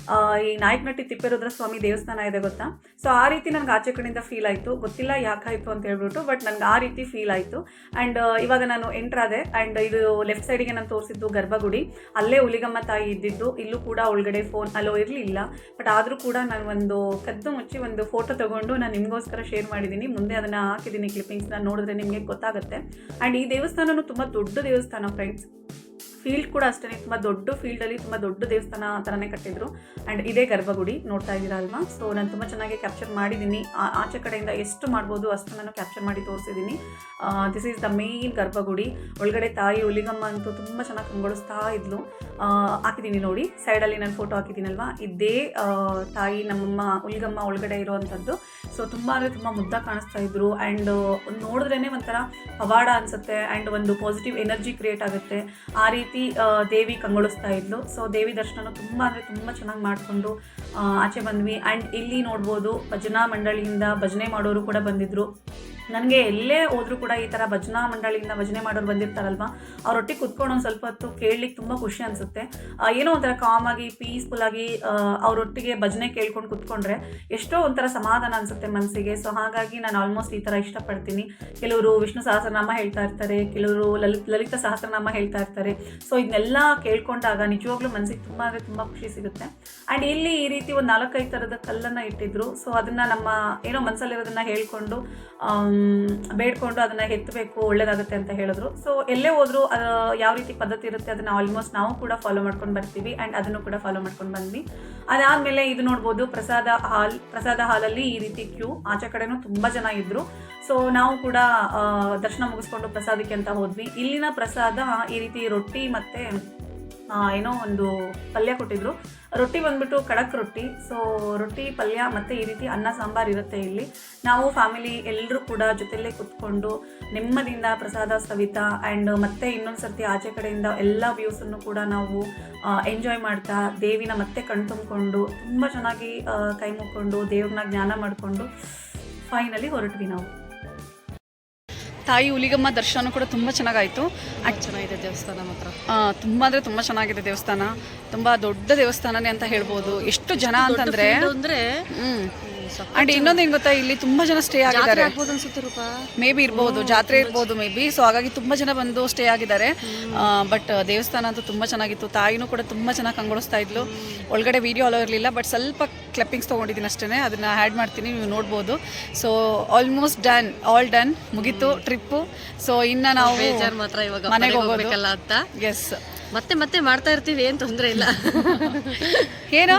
ಈ ನಾಯಕನಹಟ್ಟಿ ತಿಪ್ಪೇರುದ್ರ ಸ್ವಾಮಿ ದೇವಸ್ಥಾನ ಇದೆ ಗೊತ್ತಾ. ಸೊ ಆ ರೀತಿ ನನಗೆ ಆಚೆ ಕಡೆಯಿಂದ ಫೀಲ್ ಆಯಿತು, ಗೊತ್ತಿಲ್ಲ ಯಾಕಾಯಿತು ಅಂತ ಹೇಳ್ಬಿಟ್ಟು, ಬಟ್ ನನಗೆ ಆ ರೀತಿ ಫೀಲ್ ಆಯಿತು. ಆ್ಯಂಡ್ ಇವಾಗ ನಾನು ಎಂಟ್ರ್ ಆದೆ. ಆ್ಯಂಡ್ ಇದು ಲೆಫ್ಟ್ ಸೈಡಿಗೆ ನಾನು ತೋರಿಸಿದ್ದು ಗರ್ಭಗುಡಿ, ಅಲ್ಲೇ ಹುಲಿಗಮ್ಮ ತಾಯಿ ಇದ್ದಿದ್ದು. ಇಲ್ಲೂ ಕೂಡ ಒಳಗಡೆ ಫೋನ್ ಅಲೋ ಇರಲಿಲ್ಲ, ಬಟ್ ಆದರೂ ಕೂಡ ನಾನು ಒಂದು ಕದ್ದು ಮುಚ್ಚಿ ಒಂದು ಫೋಟೋ ತೊಗೊಂಡು ನಾನು ನಿಮಗೋಸ್ಕರ ಶೇರ್ ಮಾಡಿದ್ದೀನಿ. ಮುಂದೆ ಅದನ್ನು ಹಾಕಿದ್ದೀನಿ ಕ್ಲಿಪ್ಪಿಂಗ್ಸ್ನ, ನೋಡಿದ್ರೆ ನಿಮಗೆ ಗೊತ್ತಾಗುತ್ತೆ. ಆ್ಯಂಡ್ ಈ ದೇವಸ್ಥಾನವೂ ತುಂಬ ದೊಡ್ಡ ದೇವಸ್ಥಾನ ಫ್ರೆಂಡ್ಸ್. ಫೀಲ್ಡ್ ಕೂಡ ಅಷ್ಟೇ, ತುಂಬ ದೊಡ್ಡ ಫೀಲ್ಡಲ್ಲಿ ತುಂಬ ದೊಡ್ಡ ದೇವಸ್ಥಾನ ಥರನೇ ಕಟ್ಟಿದ್ರು. ಆ್ಯಂಡ್ ಇದೇ ಗರ್ಭಗುಡಿ ನೋಡ್ತಾ ಇದ್ದೀರಾ ಅಲ್ವಾ. ಸೊ ನಾನು ತುಂಬ ಚೆನ್ನಾಗಿ ಕ್ಯಾಪ್ಚರ್ ಮಾಡಿದ್ದೀನಿ. ಆಚೆ ಕಡೆಯಿಂದ ಎಷ್ಟು ಮಾಡ್ಬೋದು ಅಷ್ಟು ನಾನು ಕ್ಯಾಪ್ಚರ್ ಮಾಡಿ ತೋರಿಸಿದ್ದೀನಿ. ದಿಸ್ ಈಸ್ ದ ಮೇನ್ ಗರ್ಭಗುಡಿ. ಒಳಗಡೆ ತಾಯಿ ಹುಲಿಗಮ್ಮ ಅಂತೂ ತುಂಬ ಚೆನ್ನಾಗಿ ಕಂಗೊಳಿಸ್ತಾ ಇದ್ಲು. ಹಾಕಿದ್ದೀನಿ ನೋಡಿ, ಸೈಡಲ್ಲಿ ನಾನು ಫೋಟೋ ಹಾಕಿದ್ದೀನಲ್ವಾ, ಇದೇ ತಾಯಿ ನಮ್ಮಮ್ಮ ಹುಲಿಗಮ್ಮ ಒಳಗಡೆ ಇರೋವಂಥದ್ದು. ಸೊ ತುಂಬ ಅಂದರೆ ತುಂಬ ಮುದ್ದಾಗಿ ಕಾಣಿಸ್ತಾ ಇದ್ರು. ಆ್ಯಂಡ್ ನೋಡಿದ್ರೇ ಒಂಥರ ಪವಾಡ ಅನಿಸುತ್ತೆ. ಆ್ಯಂಡ್ ಒಂದು ಪಾಸಿಟಿವ್ ಎನರ್ಜಿ ಕ್ರಿಯೇಟ್ ಆಗುತ್ತೆ. ಆ ರೀತಿ ದೇವಿ ಕಂಗೊಳಿಸ್ತಾ ಇದ್ಲು. ಸೊ ದೇವಿ ದರ್ಶನ ತುಂಬ ಅಂದರೆ ತುಂಬ ಚೆನ್ನಾಗಿ ಮಾಡಿಕೊಂಡು ಆಚೆ ಬಂದ್ವಿ. ಆ್ಯಂಡ್ ಇಲ್ಲಿ ನೋಡ್ಬೋದು ಭಜನಾ ಮಂಡಳಿಯಿಂದ ಭಜನೆ ಮಾಡೋರು ಕೂಡ ಬಂದಿದ್ದರು. ನನಗೆ ಎಲ್ಲೇ ಹೋದರೂ ಕೂಡ ಈ ಥರ ಭಜನಾ ಮಂಡಳಿಯಿಂದ ಭಜನೆ ಮಾಡೋರು ಬಂದಿರ್ತಾರಲ್ವ, ಅವರೊಟ್ಟಿಗೆ ಕುತ್ಕೊಂಡು ಒಂದು ಸ್ವಲ್ಪ ಹೊತ್ತು ಕೇಳಲಿಕ್ಕೆ ತುಂಬ ಖುಷಿ ಅನಿಸುತ್ತೆ. ಏನೋ ಒಂಥರ ಕಾಮಾಗಿ ಪೀಸ್ಫುಲ್ಲಾಗಿ ಅವರೊಟ್ಟಿಗೆ ಭಜನೆ ಕೇಳ್ಕೊಂಡು ಕುತ್ಕೊಂಡ್ರೆ ಎಷ್ಟೋ ಒಂಥರ ಸಮಾಧಾನ ಅನಿಸುತ್ತೆ ಮನಸ್ಸಿಗೆ. ಸೊ ಹಾಗಾಗಿ ನಾನು ಆಲ್ಮೋಸ್ಟ್ ಈ ಥರ ಇಷ್ಟಪಡ್ತೀನಿ. ಕೆಲವರು ವಿಷ್ಣು ಸಹಸ್ರನಾಮ ಹೇಳ್ತಾ ಇರ್ತಾರೆ, ಕೆಲವರು ಲಲಿತ ಸಹಸ್ರನಾಮ ಹೇಳ್ತಾ ಇರ್ತಾರೆ. ಸೊ ಇದನ್ನೆಲ್ಲ ಕೇಳ್ಕೊಂಡಾಗ ನಿಜವಾಗ್ಲೂ ಮನಸ್ಸಿಗೆ ತುಂಬ ಅಂದರೆ ತುಂಬ ಖುಷಿ ಸಿಗುತ್ತೆ. ಆ್ಯಂಡ್ ಇಲ್ಲಿ ಈ ರೀತಿ ಒಂದು 4-5 ಥರದ ಕಲ್ಲನ್ನು ಇಟ್ಟಿದ್ರು. ಸೊ ಅದನ್ನು ನಮ್ಮ ಏನೋ ಮನಸ್ಸಲ್ಲಿರೋದನ್ನು ಹೇಳ್ಕೊಂಡು ಬೇಡ್ಕೊಂಡು ಅದನ್ನು ಎತ್ತಬೇಕು, ಒಳ್ಳೇದಾಗುತ್ತೆ ಅಂತ ಹೇಳಿದ್ರು. ಸೊ ಎಲ್ಲೇ ಹೋದರೂ ಯಾವ ರೀತಿ ಪದ್ಧತಿ ಇರುತ್ತೆ ಅದನ್ನು ಆಲ್ಮೋಸ್ಟ್ ನಾವು ಕೂಡ ಫಾಲೋ ಮಾಡ್ಕೊಂಡು ಬರ್ತೀವಿ. ಆ್ಯಂಡ್ ಅದನ್ನು ಕೂಡ ಫಾಲೋ ಮಾಡ್ಕೊಂಡು ಬಂದ್ವಿ. ಅದಾದಮೇಲೆ ಇದು ನೋಡ್ಬೋದು ಪ್ರಸಾದ ಹಾಲಲ್ಲಿ ಈ ರೀತಿ ಕ್ಯೂ, ಆಚೆ ಕಡೆನೂ ತುಂಬ ಜನ ಇದ್ದರು. ಸೊ ನಾವು ಕೂಡ ದರ್ಶನ ಮುಗಿಸ್ಕೊಂಡು ಪ್ರಸಾದಕ್ಕೆ ಅಂತ ಹೋದ್ವಿ. ಇಲ್ಲಿನ ಪ್ರಸಾದ ಈ ರೀತಿ ರೊಟ್ಟಿ ಮತ್ತು ಏನೋ ಒಂದು ಪಲ್ಯ ಕೊಟ್ಟಿದ್ರು. ರೊಟ್ಟಿ ಬಂದ್ಬಿಟ್ಟು ಖಡಕ್ ರೊಟ್ಟಿ. ಸೊ ರೊಟ್ಟಿ ಪಲ್ಯ ಮತ್ತು ಈ ರೀತಿ ಅನ್ನ ಸಾಂಬಾರು ಇರುತ್ತೆ ಇಲ್ಲಿ. ನಾವು ಫ್ಯಾಮಿಲಿ ಎಲ್ಲರೂ ಕೂಡ ಜೊತೆಯಲ್ಲೇ ಕುತ್ಕೊಂಡು ನೆಮ್ಮದಿಯಿಂದ ಪ್ರಸಾದ ಸವಿತಾ ಆ್ಯಂಡ್ ಮತ್ತೆ ಇನ್ನೊಂದು ಸರ್ತಿ ಆಚೆ ಕಡೆಯಿಂದ ಎಲ್ಲ ವ್ಯೂಸನ್ನು ಕೂಡ ನಾವು ಎಂಜಾಯ್ ಮಾಡ್ತಾ ದೇವಿನ ಮತ್ತೆ ಕಣ್ತುಂಬಿಕೊಂಡು ತುಂಬ ಚೆನ್ನಾಗಿ ಕೈ ಮುಕ್ಕೊಂಡು ದೇವ್ರನ್ನ ಜ್ಞಾನ ಮಾಡಿಕೊಂಡು ಫೈನಲಿ ಹೊರಟ್ವಿ ನಾವು. ತಾಯಿ ಹುಲಿಗಮ್ಮ ದರ್ಶನ ಕೂಡ ತುಂಬ ಚೆನ್ನಾಗಾಯಿತು. ಚೆನ್ನಾಗಿದೆ ದೇವಸ್ಥಾನ ಮಾತ್ರ. ತುಂಬ ಅಂದರೆ ತುಂಬ ಚೆನ್ನಾಗಿದೆ ದೇವಸ್ಥಾನ. ತುಂಬ ದೊಡ್ಡ ದೇವಸ್ಥಾನನೇ ಅಂತ ಹೇಳ್ಬೋದು. ಎಷ್ಟು ಜನ ಅಂತಂದರೆ ಅಂದರೆ ಆ್ಯಂಡ್ ಇನ್ನೊಂದು ಏನು ಗೊತ್ತಾ, ಇಲ್ಲಿ ತುಂಬ ಜನ ಸ್ಟೇ ಆಗಿದ್ದಾರೆ. ಅನ್ಸುತ್ತೆ ರೂಪಾ. ಮೇ ಬಿ ಇರ್ಬೋದು, ಜಾತ್ರೆ ಇರ್ಬೋದು ಮೇ ಬಿ. ಸೊ ಹಾಗಾಗಿ ತುಂಬ ಜನ ಬಂದು ಸ್ಟೇ ಆಗಿದ್ದಾರೆ. ಬಟ್ ದೇವಸ್ಥಾನ ಅಂತೂ ತುಂಬ ಚೆನ್ನಾಗಿತ್ತು. ತಾಯಿನೂ ಕೂಡ ತುಂಬ ಚೆನ್ನಾಗಿ ಕಂಗೊಳಿಸ್ತಾ ಇದ್ಲು. ಒಳಗಡೆ ವೀಡಿಯೋ ಅಲೋ ಇರಲಿಲ್ಲ, ಬಟ್ ಸ್ವಲ್ಪ ಕ್ಲಿಪ್ಪಿಂಗ್ಸ್ ತೊಗೊಂಡಿದ್ದೀನಿ ಅಷ್ಟೇ, ಅದನ್ನು ಆ್ಯಡ್ ಮಾಡ್ತೀನಿ, ನೀವು ನೋಡ್ಬೋದು. ಸೊ ಆಲ್ಮೋಸ್ಟ್ ಡನ್ ಮುಗೀತು ಟ್ರಿಪ್ಪು. ಸೊ ಇನ್ನು ನಾವು ಬೇಜಾರು ಮಾತ್ರ ಇವಾಗ ಮನೆಗೆ ಹೋಗ್ಬೇಕಲ್ಲ ಅಂತ. ಎಸ್, ಮತ್ತೆ ಮಾಡ್ತಾ ಇರ್ತೀವಿ, ಏನು ತೊಂದರೆ ಇಲ್ಲ. ಏನೋ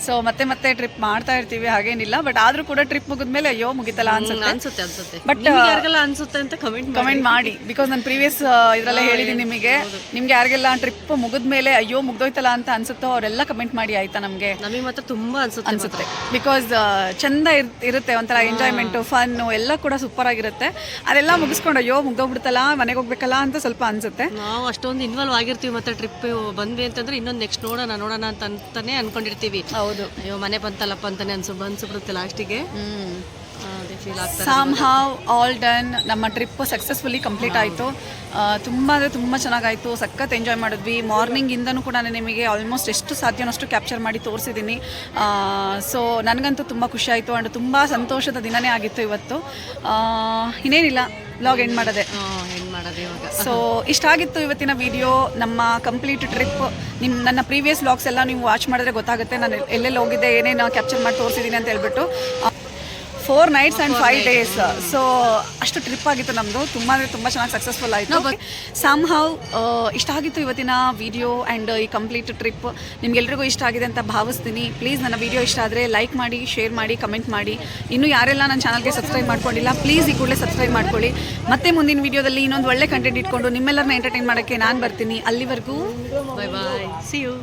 ಸೊ ಮತ್ತೆ ಟ್ರಿಪ್ ಮಾಡ್ತಾ ಇರ್ತೀವಿ, ಹಾಗೇನಿಲ್ಲ. ಬಟ್ ಆದ್ರೂ ಕೂಡ ಟ್ರಿಪ್ ಮುಗಿದ್ಮೇಲೆ ಅಯ್ಯೋ ಮುಗಿತಲ್ಲ ಅನ್ಸುತ್ತೆ. ಬಟ್ ಯಾರಿಗೆಲ್ಲ ಅನ್ಸುತ್ತೆ ಅಂತ ಕಮೆಂಟ್ ಮಾಡಿ. ಬಿಕಾಸ್ ನಾನು ಪ್ರೀವಿಯಸ್ ಇದರಲ್ಲೇ ಹೇಳಿದ್ದೀನಿ ನಿಮಗೆ ಯಾರಿಗೆಲ್ಲ ಟ್ರಿಪ್ ಮುಗಿದ್ಮೇಲೆ ಅಯ್ಯೋ ಮುಗ್ದೋಯ್ತಲ್ಲ ಅಂತ ಅನ್ಸುತ್ತೋ ಅವರೆಲ್ಲ ಕಮೆಂಟ್ ಮಾಡಿ, ಆಯ್ತಾ? ನಮಗೆ ಮಾತ್ರ ತುಂಬಾ ಅನ್ಸುತ್ತೆ. ಬಿಕಾಸ್ ಚಂದ ಇರುತ್ತೆ, ಒಂಥರ ಎಂಜಾಯ್ಮೆಂಟು, ಫನ್ನು ಎಲ್ಲ ಕೂಡ ಸೂಪರ್ ಆಗಿರುತ್ತೆ. ಅದೆಲ್ಲ ಮುಗಿಸ್ಕೊಂಡು ಅಯ್ಯೋ ಮುಗ್ದೋಗ್ಬಿಡ್ತಲ್ಲ, ಮನೆಗೆ ಹೋಗ್ಬೇಕಲ್ಲ ಅಂತ ಸ್ವಲ್ಪ ಅನ್ಸುತ್ತೆ. ನಾವು ಅಷ್ಟೊಂದು ಇನ್ವಾಲ್ವ್ ಆಗಿರ್ತೀವಿ ಮತ್ತೆ ಟ್ರಿಪ್ ಬಂದ್ವಿ ಅಂತಂದ್ರೆ ಇನ್ನೊಂದು ನೆಕ್ಸ್ಟ್ ನೋಡೋಣ ಅಂತಾನೆ ಅನ್ಕೊಂಡಿರ್ತೀವಿ. ಹೌದು, ಅಯ್ಯೋ ಮನೆ ಬಂತಲ್ಲಪ್ಪ ಅಂತಾನೆ ಅನ್ಸುಬಿಡುತ್ತೆ ಲಾಸ್ಟಿಗೆ. ಸಾಮ್ಹಾವ್ ಆಲ್ ಡನ್. ನಮ್ಮ ಟ್ರಿಪ್ ಸಕ್ಸಸ್ಫುಲಿ ಕಂಪ್ಲೀಟ್ ಆಯಿತು. ತುಂಬ ಅಂದರೆ ತುಂಬ ಚೆನ್ನಾಗಾಯಿತು. ಸಖತ್ ಎಂಜಾಯ್ ಮಾಡಿದ್ವಿ. ಮಾರ್ನಿಂಗಿಂದನೂ ಕೂಡ ನಾನು ನಿಮಗೆ ಆಲ್ಮೋಸ್ಟ್ ಎಷ್ಟು ಸಾಧ್ಯನಷ್ಟು ಕ್ಯಾಪ್ಚರ್ ಮಾಡಿ ತೋರಿಸಿದ್ದೀನಿ. ಸೊ ನನಗಂತೂ ತುಂಬ ಖುಷಿ ಆಯಿತು ಆ್ಯಂಡ್ ತುಂಬ ಸಂತೋಷದ ದಿನವೇ ಆಗಿತ್ತು ಇವತ್ತು. ಇನ್ನೇನಿಲ್ಲ, ವ್ಲಾಗ್ ಎಂಡ್ ಮಾಡೋದೆ. ಇವಾಗ ಸೊ ಇಷ್ಟ ಆಗಿತ್ತು ಇವತ್ತಿನ ವಿಡಿಯೋ, ನಮ್ಮ ಕಂಪ್ಲೀಟ್ ಟ್ರಿಪ್. ನನ್ನ ಪ್ರೀವಿಯಸ್ ವ್ಲಾಗ್ಸ್ ಎಲ್ಲ ನೀವು ವಾಚ್ ಮಾಡಿದ್ರೆ ಗೊತ್ತಾಗುತ್ತೆ ನಾನು ಎಲ್ಲೆಲ್ಲಿ ಹೋಗಿದ್ದೆ, ಏನೇನು ಕ್ಯಾಪ್ಚರ್ ಮಾಡಿ ತೋರಿಸಿದ್ದೀನಿ ಅಂತ ಹೇಳ್ಬಿಟ್ಟು. 4 nights and 5 days. ಸೊ ಅಷ್ಟು ಟ್ರಿಪ್ ಆಗಿತ್ತು ನಮ್ಮದು. ತುಂಬ ಅಂದರೆ ತುಂಬ ಚೆನ್ನಾಗಿ ಸಕ್ಸಸ್ಫುಲ್ ಆಯಿತು. ಸಾಮ್ಹಾವ್ ಇಷ್ಟ ಆಗಿತ್ತು ಇವತ್ತಿನ ವಿಡಿಯೋ ಆ್ಯಂಡ್ ಈ ಕಂಪ್ಲೀಟ್ ಟ್ರಿಪ್. ನಿಮ್ಗೆಲ್ರಿಗೂ ಇಷ್ಟ ಆಗಿದೆ ಅಂತ ಭಾವಿಸ್ತೀನಿ. ಪ್ಲೀಸ್ ನನ್ನ ವಿಡಿಯೋ ಇಷ್ಟ ಆದರೆ ಲೈಕ್ ಮಾಡಿ, ಶೇರ್ ಮಾಡಿ, ಕಮೆಂಟ್ ಮಾಡಿ. ಇನ್ನೂ ಯಾರೆಲ್ಲ ನನ್ನ ಚಾನಲ್ಗೆ ಸಬ್ಸ್ಕ್ರೈಬ್ ಮಾಡ್ಕೊಂಡಿಲ್ಲ ಪ್ಲೀಸ್ ಈ ಕೂಡಲೇ ಸಬ್ಸ್ಕ್ರೈಬ್ ಮಾಡ್ಕೊಳ್ಳಿ. ಮತ್ತೆ ಮುಂದಿನ ವಿಡಿಯೋದಲ್ಲಿ ಇನ್ನೊಂದು ಒಳ್ಳೆ ಕಂಟೆಂಟ್ ಇಟ್ಕೊಂಡು ನಿಮ್ಮೆಲ್ಲರನ್ನ ಎಂಟರ್ಟೈನ್ ಮಾಡೋಕ್ಕೆ ನಾನು ಬರ್ತೀನಿ. ಅಲ್ಲಿವರೆಗೂ ಬಾಯ್, ಸಿ ಯು.